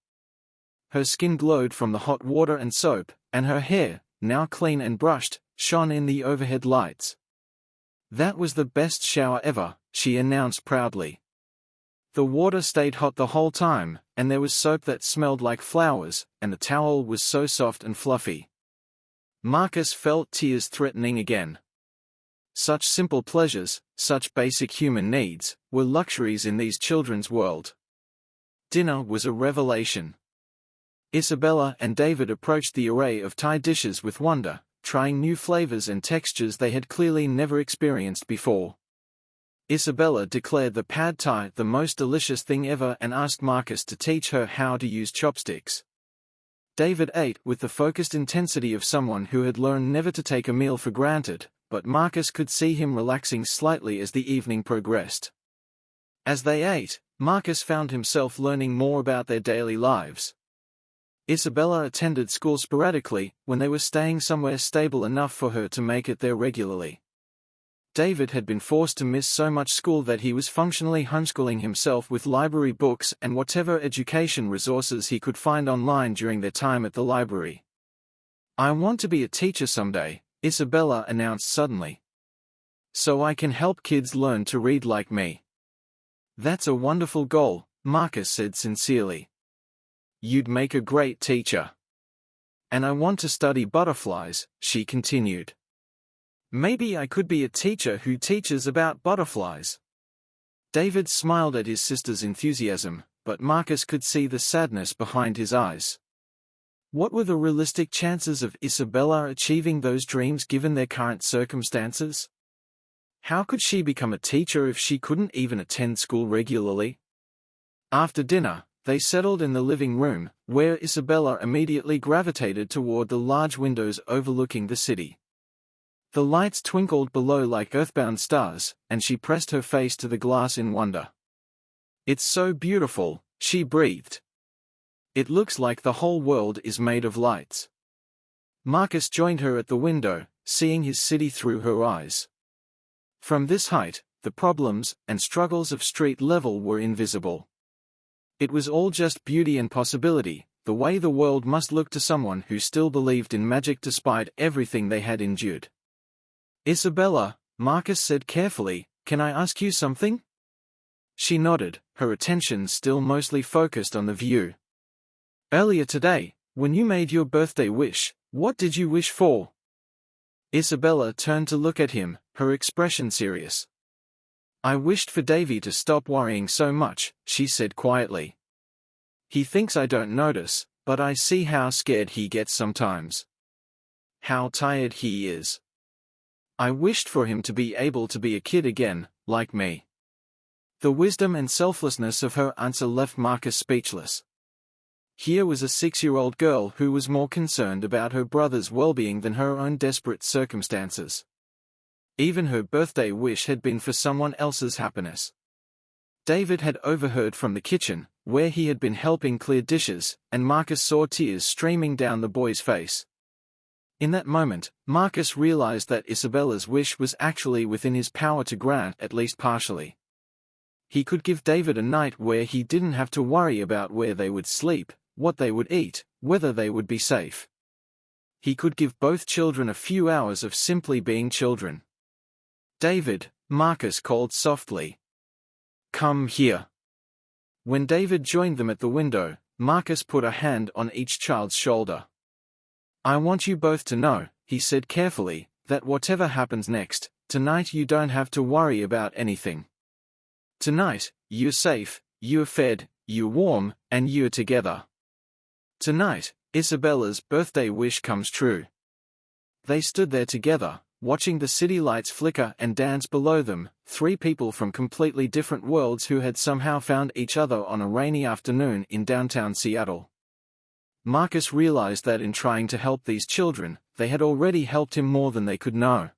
Her skin glowed from the hot water and soap, and her hair, now clean and brushed, shone in the overhead lights. "That was the best shower ever," she announced proudly. The water stayed hot the whole time, and there was soap that smelled like flowers, and the towel was so soft and fluffy. Marcus felt tears threatening again. Such simple pleasures, such basic human needs, were luxuries in these children's world. Dinner was a revelation. Isabella and David approached the array of Thai dishes with wonder, trying new flavors and textures they had clearly never experienced before. Isabella declared the pad thai the most delicious thing ever and asked Marcus to teach her how to use chopsticks. David ate with the focused intensity of someone who had learned never to take a meal for granted, but Marcus could see him relaxing slightly as the evening progressed. As they ate, Marcus found himself learning more about their daily lives. Isabella attended school sporadically, when they were staying somewhere stable enough for her to make it there regularly. David had been forced to miss so much school that he was functionally homeschooling himself with library books and whatever education resources he could find online during their time at the library. "I want to be a teacher someday," Isabella announced suddenly. "So I can help kids learn to read like me." "That's a wonderful goal," Marcus said sincerely. "You'd make a great teacher." "And I want to study butterflies," she continued. "Maybe I could be a teacher who teaches about butterflies." David smiled at his sister's enthusiasm, but Marcus could see the sadness behind his eyes. What were the realistic chances of Isabella achieving those dreams given their current circumstances? How could she become a teacher if she couldn't even attend school regularly? After dinner, they settled in the living room, where Isabella immediately gravitated toward the large windows overlooking the city. The lights twinkled below like earthbound stars, and she pressed her face to the glass in wonder. "It's so beautiful," she breathed. "It looks like the whole world is made of lights." Marcus joined her at the window, seeing his city through her eyes. From this height, the problems and struggles of street level were invisible. It was all just beauty and possibility, the way the world must look to someone who still believed in magic despite everything they had endured. "Isabella," Marcus said carefully, "can I ask you something?" She nodded, her attention still mostly focused on the view. "Earlier today, when you made your birthday wish, what did you wish for?" Isabella turned to look at him, her expression serious. "I wished for Davy to stop worrying so much," she said quietly. "He thinks I don't notice, but I see how scared he gets sometimes. How tired he is. I wished for him to be able to be a kid again, like me." The wisdom and selflessness of her answer left Marcus speechless. Here was a 6-year-old girl who was more concerned about her brother's well-being than her own desperate circumstances. Even her birthday wish had been for someone else's happiness. David had overheard from the kitchen, where he had been helping clear dishes, and Marcus saw tears streaming down the boy's face. In that moment, Marcus realized that Isabella's wish was actually within his power to grant at least partially. He could give David a night where he didn't have to worry about where they would sleep, what they would eat, whether they would be safe. He could give both children a few hours of simply being children. "David," Marcus called softly. "Come here." When David joined them at the window, Marcus put a hand on each child's shoulder. "I want you both to know," he said carefully, "that whatever happens next, tonight you don't have to worry about anything. Tonight, you're safe, you're fed, you're warm, and you're together. Tonight, Isabella's birthday wish comes true." They stood there together, watching the city lights flicker and dance below them, three people from completely different worlds who had somehow found each other on a rainy afternoon in downtown Seattle. Marcus realized that in trying to help these children, they had already helped him more than they could know.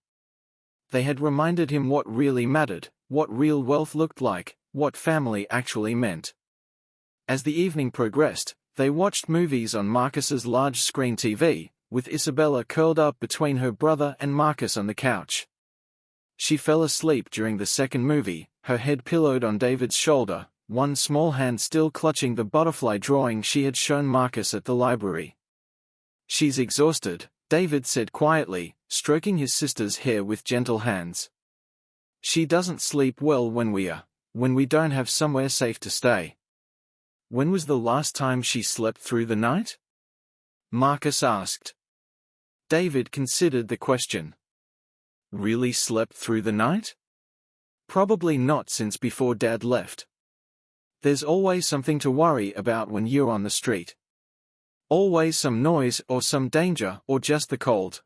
They had reminded him what really mattered, what real wealth looked like, what family actually meant. As the evening progressed, they watched movies on Marcus's large-screen TV, with Isabella curled up between her brother and Marcus on the couch. She fell asleep during the second movie, her head pillowed on David's shoulder, one small hand still clutching the butterfly drawing she had shown Marcus at the library. "She's exhausted," David said quietly, stroking his sister's hair with gentle hands. "She doesn't sleep well when we don't have somewhere safe to stay." "When was the last time she slept through the night?" Marcus asked. David considered the question. "Really slept through the night?" "Probably not since before Dad left. There's always something to worry about when you're on the street. Always some noise or some danger or just the cold."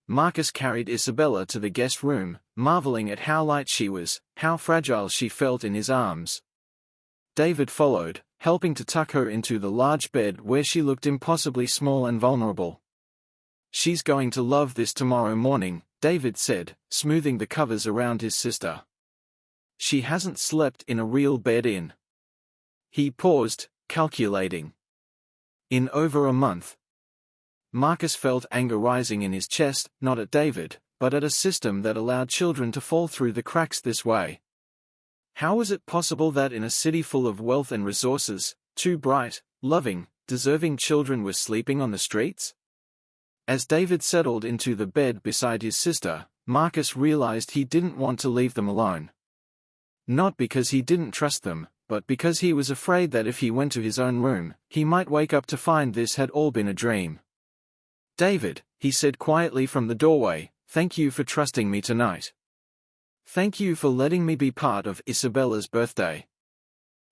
Marcus carried Isabella to the guest room, marveling at how light she was, how fragile she felt in his arms. David followed, helping to tuck her into the large bed where she looked impossibly small and vulnerable. "She's going to love this tomorrow morning," David said, smoothing the covers around his sister. "She hasn't slept in a real bed in." He paused, calculating. "In over a month." Marcus felt anger rising in his chest, not at David, but at a system that allowed children to fall through the cracks this way. How was it possible that in a city full of wealth and resources, two bright, loving, deserving children were sleeping on the streets? As David settled into the bed beside his sister, Marcus realized he didn't want to leave them alone. Not because he didn't trust them, but because he was afraid that if he went to his own room, he might wake up to find this had all been a dream. "David," he said quietly from the doorway, "thank you for trusting me tonight. Thank you for letting me be part of Isabella's birthday."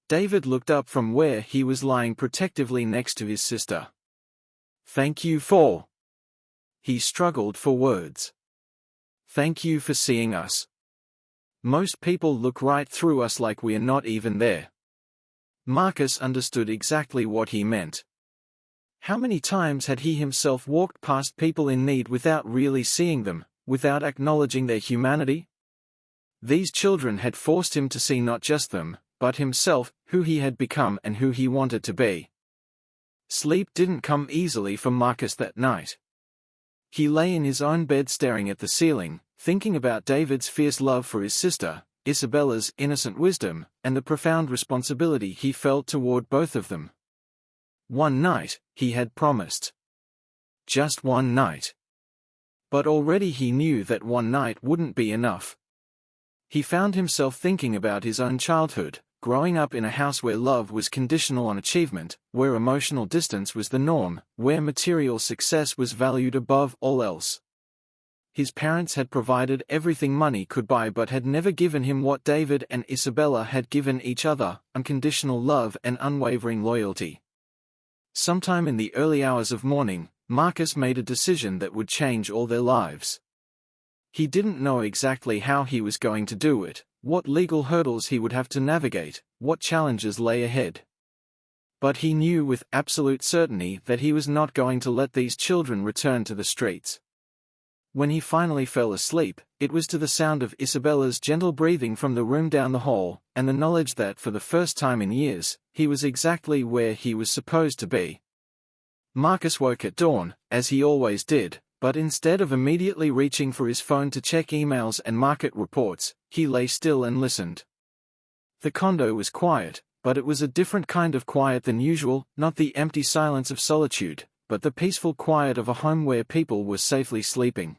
David looked up from where he was lying protectively next to his sister. "Thank you for..." He struggled for words. "Thank you for seeing us. Most people look right through us like we are not even there." Marcus understood exactly what he meant. How many times had he himself walked past people in need without really seeing them, without acknowledging their humanity? These children had forced him to see not just them, but himself, who he had become and who he wanted to be. Sleep didn't come easily for Marcus that night. He lay in his own bed staring at the ceiling, thinking about David's fierce love for his sister, Isabella's innocent wisdom, and the profound responsibility he felt toward both of them. One night, he had promised. Just one night. But already he knew that one night wouldn't be enough. He found himself thinking about his own childhood, growing up in a house where love was conditional on achievement, where emotional distance was the norm, where material success was valued above all else. His parents had provided everything money could buy but had never given him what David and Isabella had given each other, unconditional love and unwavering loyalty. Sometime in the early hours of morning, Marcus made a decision that would change all their lives. He didn't know exactly how he was going to do it, what legal hurdles he would have to navigate, what challenges lay ahead. But he knew with absolute certainty that he was not going to let these children return to the streets. When he finally fell asleep, it was to the sound of Isabella's gentle breathing from the room down the hall, and the knowledge that for the first time in years, he was exactly where he was supposed to be. Marcus woke at dawn, as he always did, but instead of immediately reaching for his phone to check emails and market reports, he lay still and listened. The condo was quiet, but it was a different kind of quiet than usual, not the empty silence of solitude, but the peaceful quiet of a home where people were safely sleeping.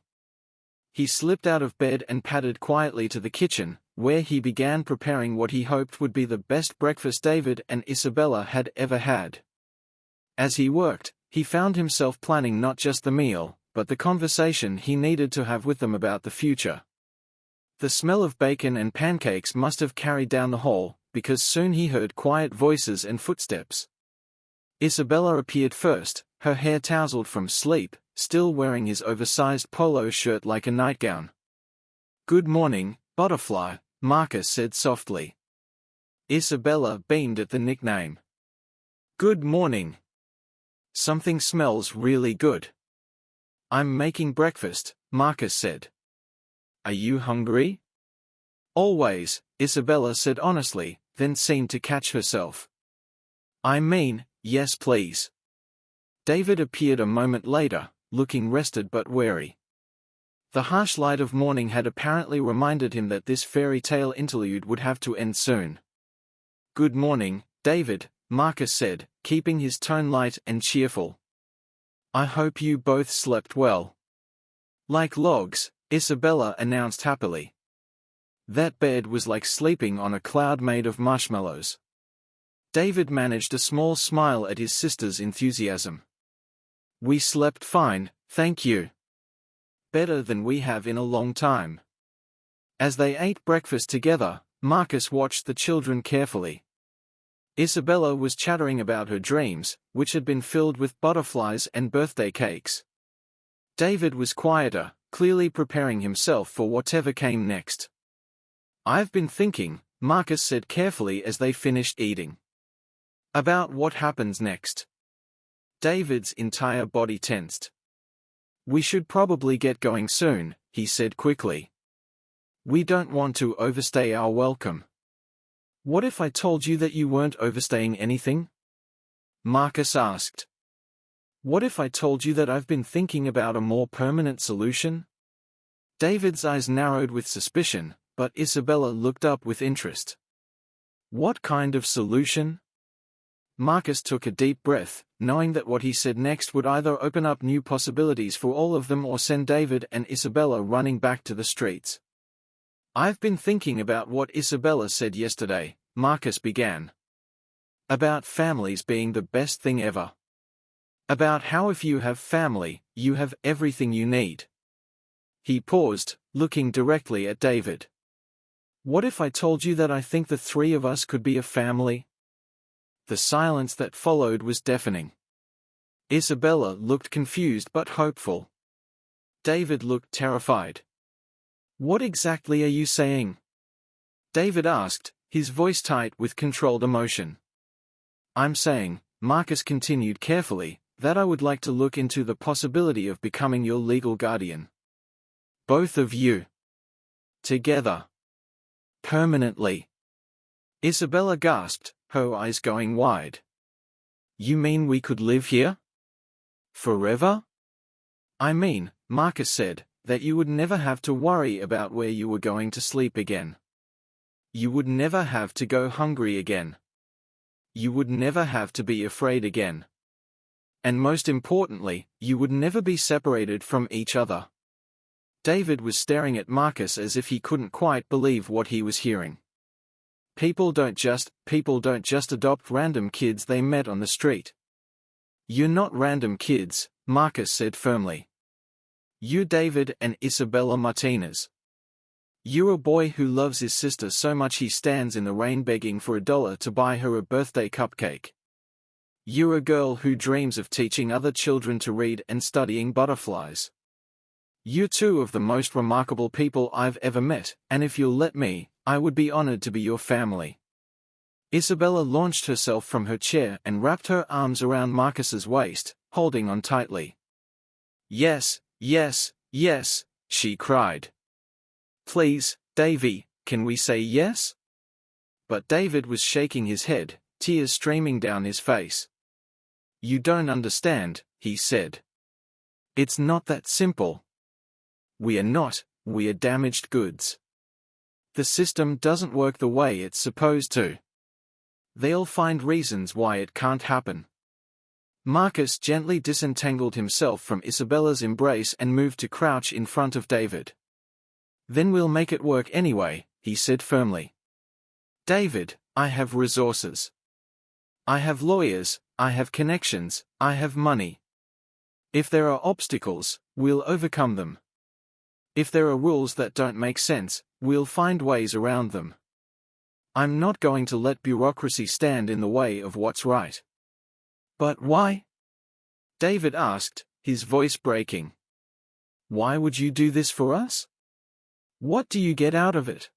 He slipped out of bed and padded quietly to the kitchen, where he began preparing what he hoped would be the best breakfast David and Isabella had ever had. As he worked, he found himself planning not just the meal, but the conversation he needed to have with them about the future. The smell of bacon and pancakes must have carried down the hall, because soon he heard quiet voices and footsteps. Isabella appeared first, her hair tousled from sleep, still wearing his oversized polo shirt like a nightgown. "Good morning, Butterfly," Marcus said softly. Isabella beamed at the nickname. "Good morning. Something smells really good. I'm making breakfast, Marcus said. Are you hungry? Always, Isabella said honestly, then seemed to catch herself. I mean, yes please. David appeared a moment later, looking rested but wary. The harsh light of morning had apparently reminded him that this fairy tale interlude would have to end soon. Good morning, David, Marcus said, keeping his tone light and cheerful. I hope you both slept well. Like logs, Isabella announced happily. That bed was like sleeping on a cloud made of marshmallows. David managed a small smile at his sister's enthusiasm. We slept fine, thank you. Better than we have in a long time. As they ate breakfast together, Marcus watched the children carefully. Isabella was chattering about her dreams, which had been filled with butterflies and birthday cakes. David was quieter, clearly preparing himself for whatever came next. I've been thinking, Marcus said carefully as they finished eating. About what happens next. David's entire body tensed. We should probably get going soon, he said quickly. We don't want to overstay our welcome. What if I told you that you weren't overstaying anything? Marcus asked. What if I told you that I've been thinking about a more permanent solution? David's eyes narrowed with suspicion, but Isabella looked up with interest. What kind of solution? Marcus took a deep breath, knowing that what he said next would either open up new possibilities for all of them or send David and Isabella running back to the streets. I've been thinking about what Isabella said yesterday, Marcus began. About families being the best thing ever. About how if you have family, you have everything you need. He paused, looking directly at David. What if I told you that I think the three of us could be a family? The silence that followed was deafening. Isabella looked confused but hopeful. David looked terrified. What exactly are you saying? David asked, his voice tight with controlled emotion. I'm saying, Marcus continued carefully, that I would like to look into the possibility of becoming your legal guardian. Both of you. Together. Permanently. Isabella gasped, her eyes going wide. You mean we could live here? Forever? I mean, Marcus said, that you would never have to worry about where you were going to sleep again. You would never have to go hungry again. You would never have to be afraid again. And most importantly, you would never be separated from each other. David was staring at Marcus as if he couldn't quite believe what he was hearing. People don't just adopt random kids they met on the street. You're not random kids, Marcus said firmly. You're David and Isabella Martinez. You're a boy who loves his sister so much he stands in the rain begging for $1 to buy her a birthday cupcake. You're a girl who dreams of teaching other children to read and studying butterflies. You're two of the most remarkable people I've ever met, and if you'll let me, I would be honored to be your family. Isabella launched herself from her chair and wrapped her arms around Marcus's waist, holding on tightly. Yes, yes, yes, she cried. Please, Davy, can we say yes? But David was shaking his head, tears streaming down his face. You don't understand, he said. It's not that simple. We are damaged goods. The system doesn't work the way it's supposed to. They'll find reasons why it can't happen. Marcus gently disentangled himself from Isabella's embrace and moved to crouch in front of David. Then we'll make it work anyway, he said firmly. David, I have resources. I have lawyers, I have connections, I have money. If there are obstacles, we'll overcome them. If there are rules that don't make sense, we'll find ways around them. I'm not going to let bureaucracy stand in the way of what's right. But why? David asked, his voice breaking. Why would you do this for us? What do you get out of it?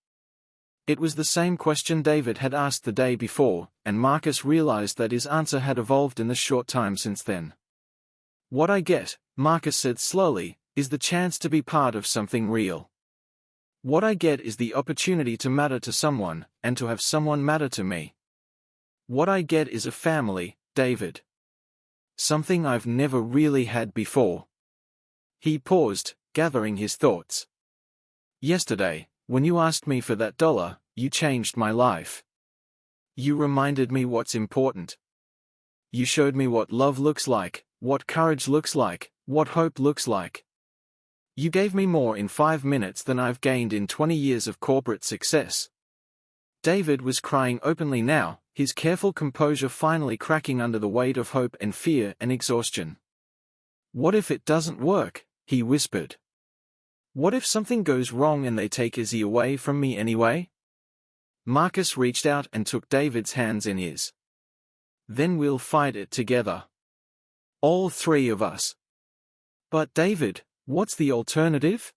It was the same question David had asked the day before, and Marcus realized that his answer had evolved in the short time since then. What I get, Marcus said slowly, is the chance to be part of something real. What I get is the opportunity to matter to someone, and to have someone matter to me. What I get is a family, David. Something I've never really had before. He paused, gathering his thoughts. Yesterday, when you asked me for that $1, you changed my life. You reminded me what's important. You showed me what love looks like, what courage looks like, what hope looks like. You gave me more in 5 minutes than I've gained in 20 years of corporate success. David was crying openly now, his careful composure finally cracking under the weight of hope and fear and exhaustion. What if it doesn't work? He whispered. What if something goes wrong and they take Izzy away from me anyway? Marcus reached out and took David's hands in his. Then we'll fight it together. All three of us. But David, what's the alternative?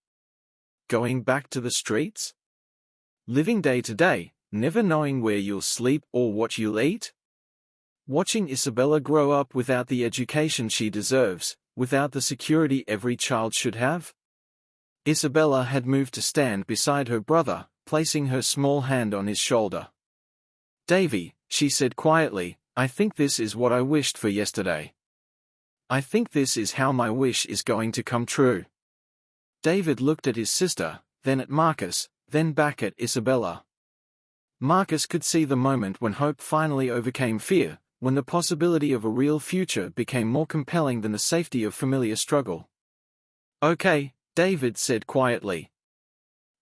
Going back to the streets? Living day to day, never knowing where you'll sleep or what you'll eat? Watching Isabella grow up without the education she deserves, without the security every child should have? Isabella had moved to stand beside her brother, placing her small hand on his shoulder. Davy, she said quietly, I think this is what I wished for yesterday. I think this is how my wish is going to come true. David looked at his sister, then at Marcus, then back at Isabella. Marcus could see the moment when hope finally overcame fear, when the possibility of a real future became more compelling than the safety of familiar struggle. Okay, David said quietly.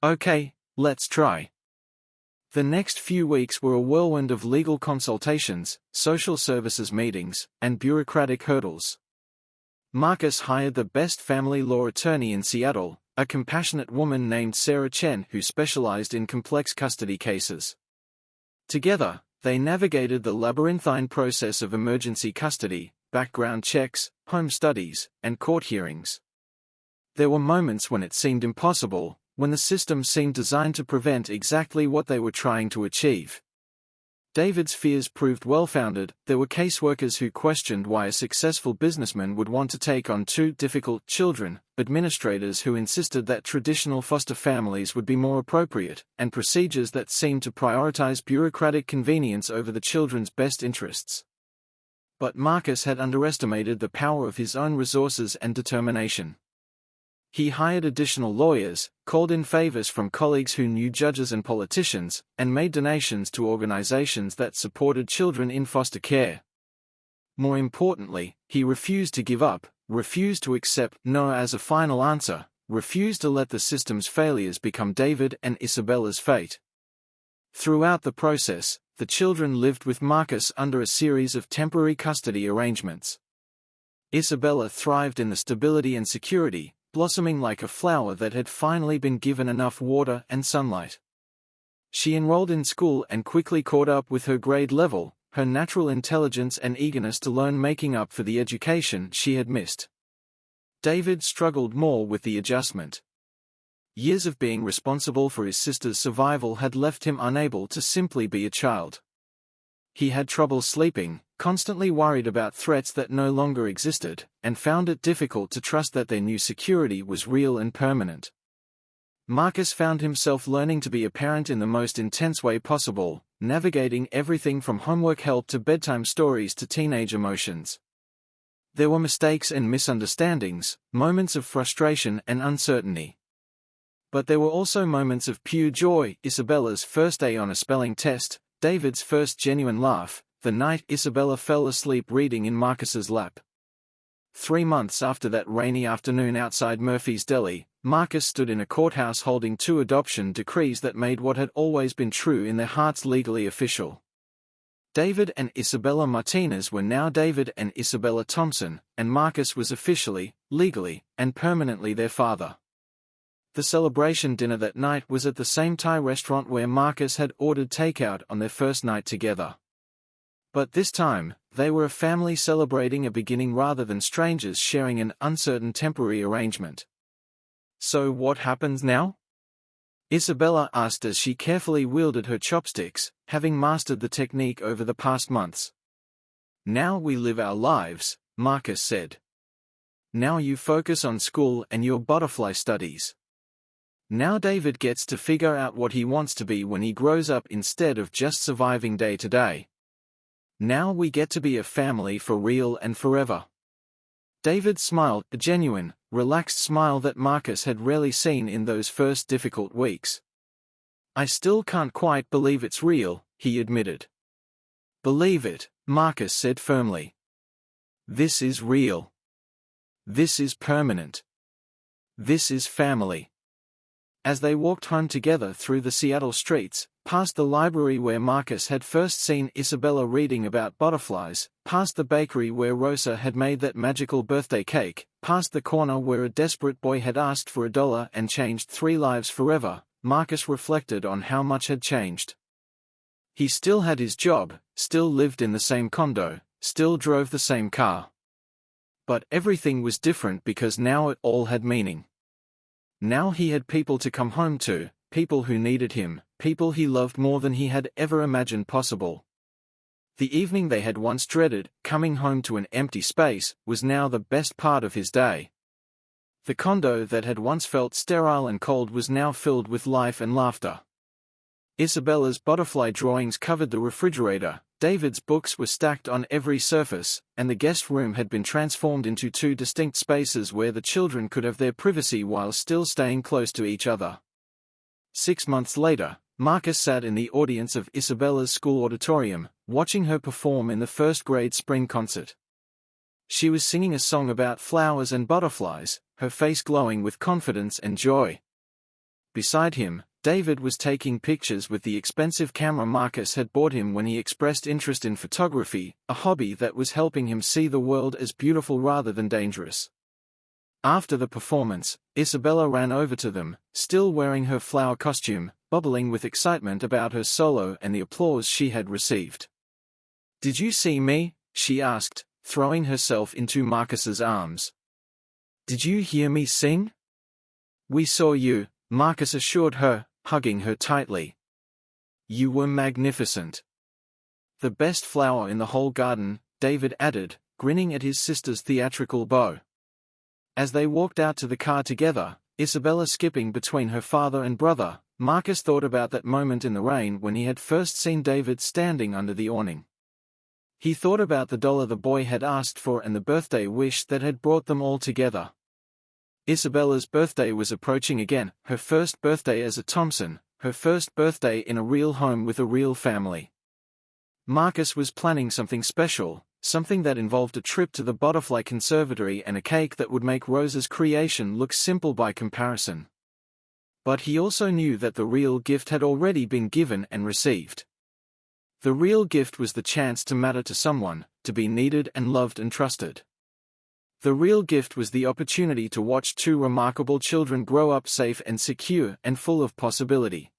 Okay, let's try. The next few weeks were a whirlwind of legal consultations, social services meetings, and bureaucratic hurdles. Marcus hired the best family law attorney in Seattle, a compassionate woman named Sarah Chen who specialized in complex custody cases. Together, they navigated the labyrinthine process of emergency custody, background checks, home studies, and court hearings. There were moments when it seemed impossible, when the system seemed designed to prevent exactly what they were trying to achieve. David's fears proved well-founded. There were caseworkers who questioned why a successful businessman would want to take on 2 difficult children, administrators who insisted that traditional foster families would be more appropriate, and procedures that seemed to prioritize bureaucratic convenience over the children's best interests. But Marcus had underestimated the power of his own resources and determination. He hired additional lawyers, called in favors from colleagues who knew judges and politicians, and made donations to organizations that supported children in foster care. More importantly, he refused to give up, refused to accept no as a final answer, refused to let the system's failures become David and Isabella's fate. Throughout the process, the children lived with Marcus under a series of temporary custody arrangements. Isabella thrived in the stability and security, blossoming like a flower that had finally been given enough water and sunlight. She enrolled in school and quickly caught up with her grade level, her natural intelligence and eagerness to learn making up for the education she had missed. David struggled more with the adjustment. Years of being responsible for his sister's survival had left him unable to simply be a child. He had trouble sleeping, constantly worried about threats that no longer existed, and found it difficult to trust that their new security was real and permanent. Marcus found himself learning to be a parent in the most intense way possible, navigating everything from homework help to bedtime stories to teenage emotions. There were mistakes and misunderstandings, moments of frustration and uncertainty. But there were also moments of pure joy: Isabella's first A on a spelling test, David's first genuine laugh, the night Isabella fell asleep reading in Marcus's lap. 3 months after that rainy afternoon outside Murphy's Deli, Marcus stood in a courthouse holding 2 adoption decrees that made what had always been true in their hearts legally official. David and Isabella Martinez were now David and Isabella Thompson, and Marcus was officially, legally, and permanently their father. The celebration dinner that night was at the same Thai restaurant where Marcus had ordered takeout on their first night together. But this time, they were a family celebrating a beginning rather than strangers sharing an uncertain temporary arrangement. So what happens now? Isabella asked as she carefully wielded her chopsticks, having mastered the technique over the past months. Now we live our lives, Marcus said. Now you focus on school and your butterfly studies. Now David gets to figure out what he wants to be when he grows up instead of just surviving day to day. Now we get to be a family for real and forever." David smiled, a genuine, relaxed smile that Marcus had rarely seen in those first difficult weeks. "I still can't quite believe it's real," he admitted. "Believe it," Marcus said firmly. "This is real. This is permanent. This is family." As they walked home together through the Seattle streets, past the library where Marcus had first seen Isabella reading about butterflies, past the bakery where Rosa had made that magical birthday cake, past the corner where a desperate boy had asked for $1 and changed 3 lives forever, Marcus reflected on how much had changed. He still had his job, still lived in the same condo, still drove the same car. But everything was different because now it all had meaning. Now he had people to come home to, people who needed him, people he loved more than he had ever imagined possible. The evening they had once dreaded, coming home to an empty space, was now the best part of his day. The condo that had once felt sterile and cold was now filled with life and laughter. Isabella's butterfly drawings covered the refrigerator, David's books were stacked on every surface, and the guest room had been transformed into 2 distinct spaces where the children could have their privacy while still staying close to each other. 6 months later, Marcus sat in the audience of Isabella's school auditorium, watching her perform in the first-grade spring concert. She was singing a song about flowers and butterflies, her face glowing with confidence and joy. Beside him, David was taking pictures with the expensive camera Marcus had bought him when he expressed interest in photography, a hobby that was helping him see the world as beautiful rather than dangerous. After the performance, Isabella ran over to them, still wearing her flower costume, bubbling with excitement about her solo and the applause she had received. "Did you see me?" she asked, throwing herself into Marcus's arms. "Did you hear me sing?" "We saw you," Marcus assured her, hugging her tightly. "You were magnificent." "The best flower in the whole garden," David added, grinning at his sister's theatrical bow. As they walked out to the car together, Isabella skipping between her father and brother, Marcus thought about that moment in the rain when he had first seen David standing under the awning. He thought about the $1 the boy had asked for and the birthday wish that had brought them all together. Isabella's birthday was approaching again, her first birthday as a Thompson, her first birthday in a real home with a real family. Marcus was planning something special, something that involved a trip to the Butterfly Conservatory and a cake that would make Rosa's creation look simple by comparison. But he also knew that the real gift had already been given and received. The real gift was the chance to matter to someone, to be needed and loved and trusted. The real gift was the opportunity to watch 2 remarkable children grow up safe and secure and full of possibility.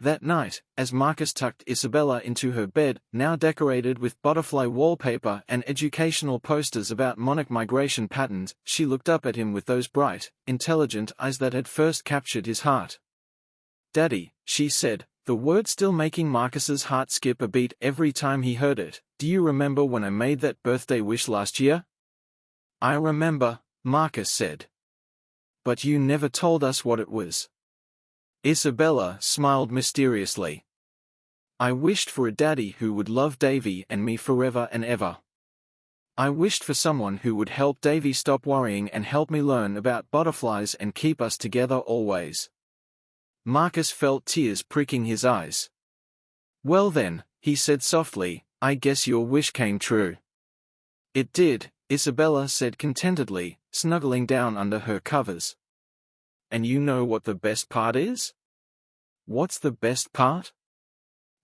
That night, as Marcus tucked Isabella into her bed, now decorated with butterfly wallpaper and educational posters about monarch migration patterns, she looked up at him with those bright, intelligent eyes that had first captured his heart. "Daddy," she said, the word still making Marcus's heart skip a beat every time he heard it, "do you remember when I made that birthday wish last year?" "I remember," Marcus said. "But you never told us what it was." Isabella smiled mysteriously. "I wished for a daddy who would love Davy and me forever and ever. I wished for someone who would help Davy stop worrying and help me learn about butterflies and keep us together always." Marcus felt tears pricking his eyes. "Well then," he said softly, "I guess your wish came true." "It did," Isabella said contentedly, snuggling down under her covers. "And you know what the best part is?" "What's the best part?"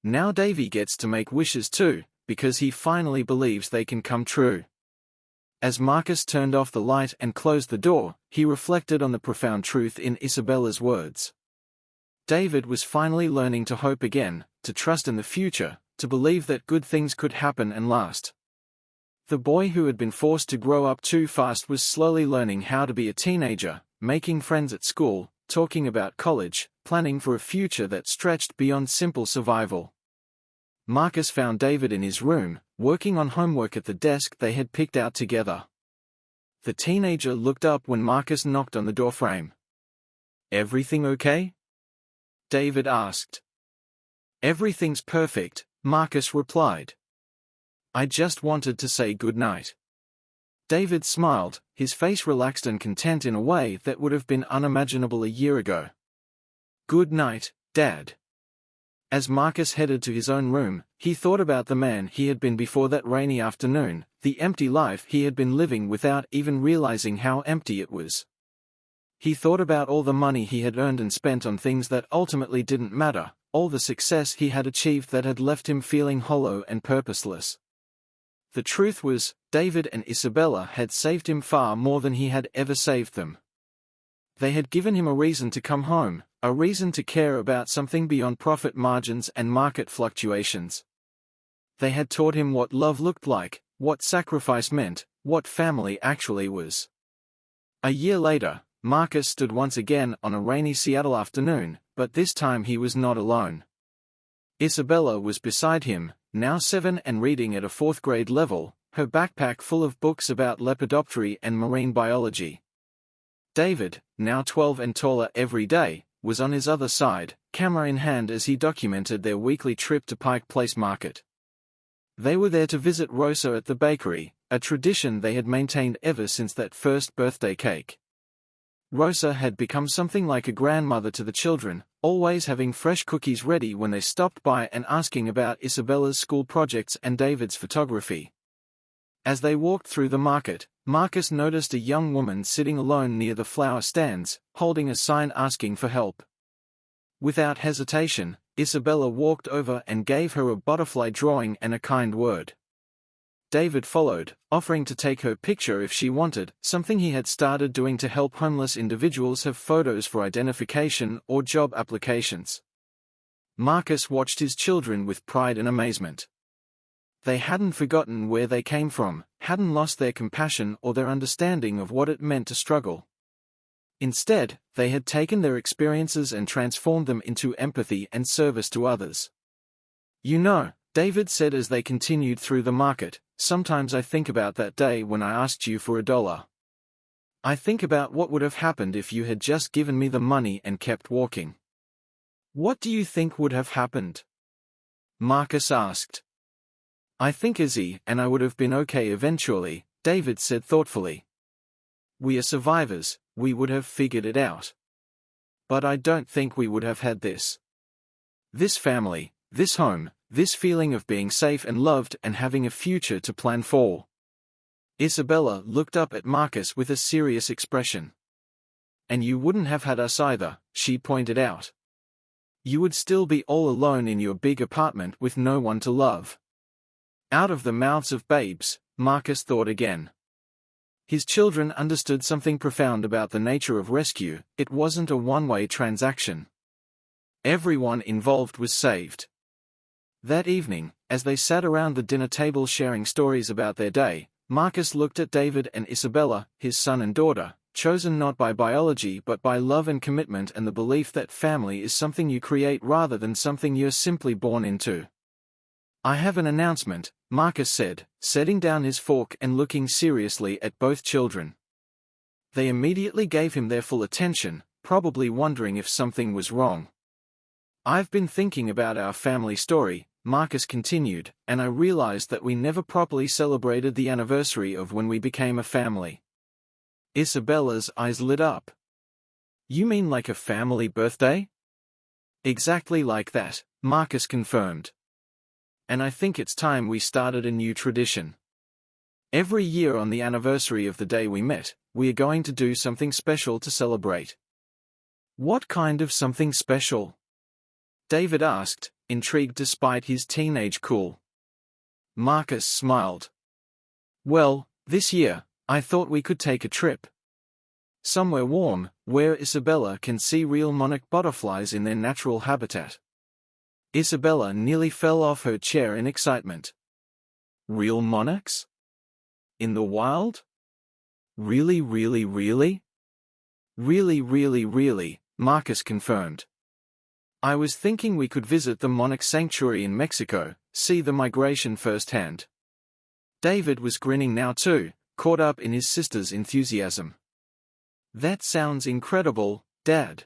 "Now Davy gets to make wishes too, because he finally believes they can come true." As Marcus turned off the light and closed the door, he reflected on the profound truth in Isabella's words. David was finally learning to hope again, to trust in the future, to believe that good things could happen and last. The boy who had been forced to grow up too fast was slowly learning how to be a teenager, making friends at school, talking about college, planning for a future that stretched beyond simple survival. Marcus found David in his room, working on homework at the desk they had picked out together. The teenager looked up when Marcus knocked on the doorframe. "Everything okay?" David asked. "Everything's perfect," Marcus replied. "I just wanted to say good night." David smiled, his face relaxed and content in a way that would have been unimaginable a year ago. "Good night, Dad." As Marcus headed to his own room, he thought about the man he had been before that rainy afternoon, the empty life he had been living without even realizing how empty it was. He thought about all the money he had earned and spent on things that ultimately didn't matter, all the success he had achieved that had left him feeling hollow and purposeless. The truth was, David and Isabella had saved him far more than he had ever saved them. They had given him a reason to come home, a reason to care about something beyond profit margins and market fluctuations. They had taught him what love looked like, what sacrifice meant, what family actually was. A year later, Marcus stood once again on a rainy Seattle afternoon, but this time he was not alone. Isabella was beside him, now 7 and reading at a 4th grade level, her backpack full of books about lepidoptery and marine biology. David, now 12 and taller every day, was on his other side, camera in hand as he documented their weekly trip to Pike Place Market. They were there to visit Rosa at the bakery, a tradition they had maintained ever since that first birthday cake. Rosa had become something like a grandmother to the children, always having fresh cookies ready when they stopped by and asking about Isabella's school projects and David's photography. As they walked through the market, Marcus noticed a young woman sitting alone near the flower stands, holding a sign asking for help. Without hesitation, Isabella walked over and gave her a butterfly drawing and a kind word. David followed, offering to take her picture if she wanted, something he had started doing to help homeless individuals have photos for identification or job applications. Marcus watched his children with pride and amazement. They hadn't forgotten where they came from, hadn't lost their compassion or their understanding of what it meant to struggle. Instead, they had taken their experiences and transformed them into empathy and service to others. "You know," David said as they continued through the market, "sometimes I think about that day when I asked you for $1. I think about what would have happened if you had just given me the money and kept walking." "What do you think would have happened?" Marcus asked. "I think Izzy and I would have been okay eventually," David said thoughtfully. "We are survivors, we would have figured it out. But I don't think we would have had this. This family, this home, this feeling of being safe and loved and having a future to plan for." Isabella looked up at Marcus with a serious expression. "And you wouldn't have had us either," she pointed out. "You would still be all alone in your big apartment with no one to love." Out of the mouths of babes, Marcus thought again. His children understood something profound about the nature of rescue. It wasn't a one-way transaction. Everyone involved was saved. That evening, as they sat around the dinner table sharing stories about their day, Marcus looked at David and Isabella, his son and daughter, chosen not by biology but by love and commitment and the belief that family is something you create rather than something you're simply born into. "I have an announcement," Marcus said, setting down his fork and looking seriously at both children. They immediately gave him their full attention, probably wondering if something was wrong. "I've been thinking about our family story," Marcus continued, "and I realized that we never properly celebrated the anniversary of when we became a family." Isabella's eyes lit up. "You mean like a family birthday?" "Exactly like that," Marcus confirmed. "And I think it's time we started a new tradition. Every year on the anniversary of the day we met, we are going to do something special to celebrate." "What kind of something special?" David asked, intrigued despite his teenage cool. Marcus smiled. "Well, this year, I thought we could take a trip. Somewhere warm, where Isabella can see real monarch butterflies in their natural habitat." Isabella nearly fell off her chair in excitement. "Real monarchs? In the wild? Really, really, really?" "Really, really, really," Marcus confirmed. "I was thinking we could visit the monarch sanctuary in Mexico, see the migration firsthand." David was grinning now too, caught up in his sister's enthusiasm. "That sounds incredible, Dad."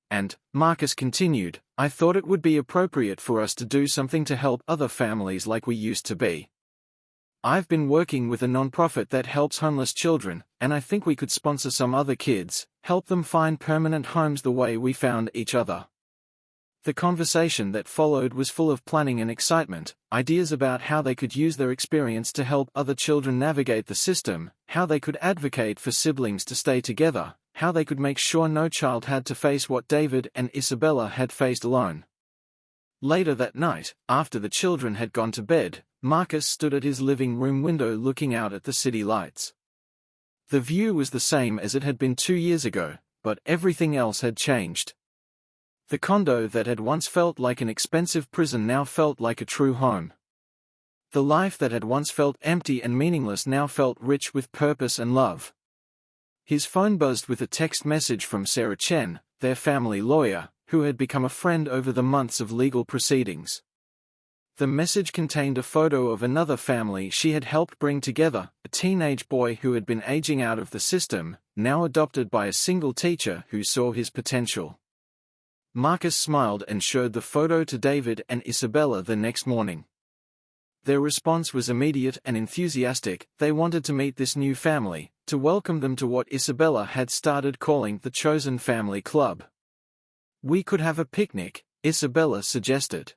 And, Marcus continued, "I thought it would be appropriate for us to do something to help other families like we used to be. I've been working with a nonprofit that helps homeless children, and I think we could sponsor some other kids, help them find permanent homes the way we found each other." The conversation that followed was full of planning and excitement, ideas about how they could use their experience to help other children navigate the system, how they could advocate for siblings to stay together, how they could make sure no child had to face what David and Isabella had faced alone. Later that night, after the children had gone to bed, Marcus stood at his living room window looking out at the city lights. The view was the same as it had been 2 years ago, but everything else had changed. The condo that had once felt like an expensive prison now felt like a true home. The life that had once felt empty and meaningless now felt rich with purpose and love. His phone buzzed with a text message from Sarah Chen, their family lawyer, who had become a friend over the months of legal proceedings. The message contained a photo of another family she had helped bring together, a teenage boy who had been aging out of the system, now adopted by a single teacher who saw his potential. Marcus smiled and showed the photo to David and Isabella the next morning. Their response was immediate and enthusiastic. They wanted to meet this new family, to welcome them to what Isabella had started calling the Chosen Family Club. "We could have a picnic," Isabella suggested.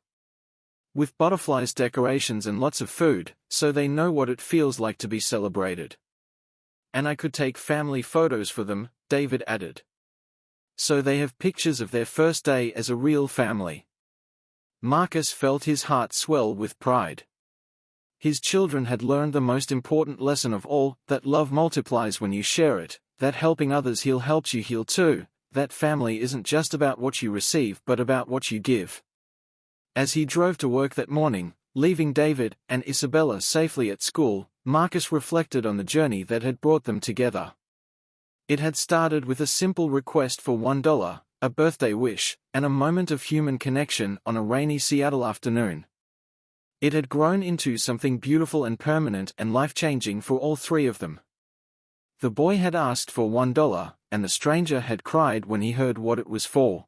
"With butterflies, decorations and lots of food, so they know what it feels like to be celebrated. And I could take family photos for them," David added. "So they have pictures of their first day as a real family." Marcus felt his heart swell with pride. His children had learned the most important lesson of all, that love multiplies when you share it, that helping others heal helps you heal too, that family isn't just about what you receive but about what you give. As he drove to work that morning, leaving David and Isabella safely at school, Marcus reflected on the journey that had brought them together. It had started with a simple request for $1, a birthday wish, and a moment of human connection on a rainy Seattle afternoon. It had grown into something beautiful and permanent and life-changing for all three of them. The boy had asked for $1, and the stranger had cried when he heard what it was for.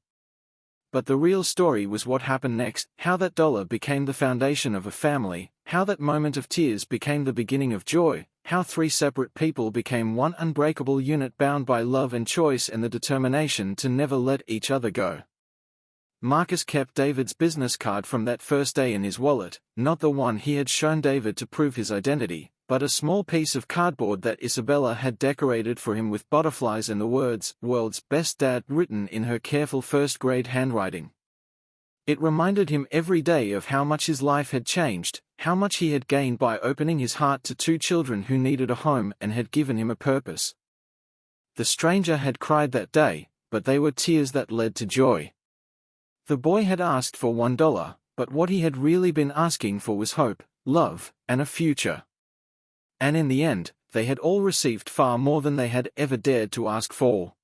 But the real story was what happened next, how that dollar became the foundation of a family, how that moment of tears became the beginning of joy, how three separate people became one unbreakable unit bound by love and choice and the determination to never let each other go. Marcus kept David's business card from that first day in his wallet, not the one he had shown David to prove his identity, but a small piece of cardboard that Isabella had decorated for him with butterflies and the words, "World's Best Dad," written in her careful first-grade handwriting. It reminded him every day of how much his life had changed, how much he had gained by opening his heart to two children who needed a home and had given him a purpose. The stranger had cried that day, but they were tears that led to joy. The boy had asked for $1, but what he had really been asking for was hope, love, and a future. And in the end, they had all received far more than they had ever dared to ask for.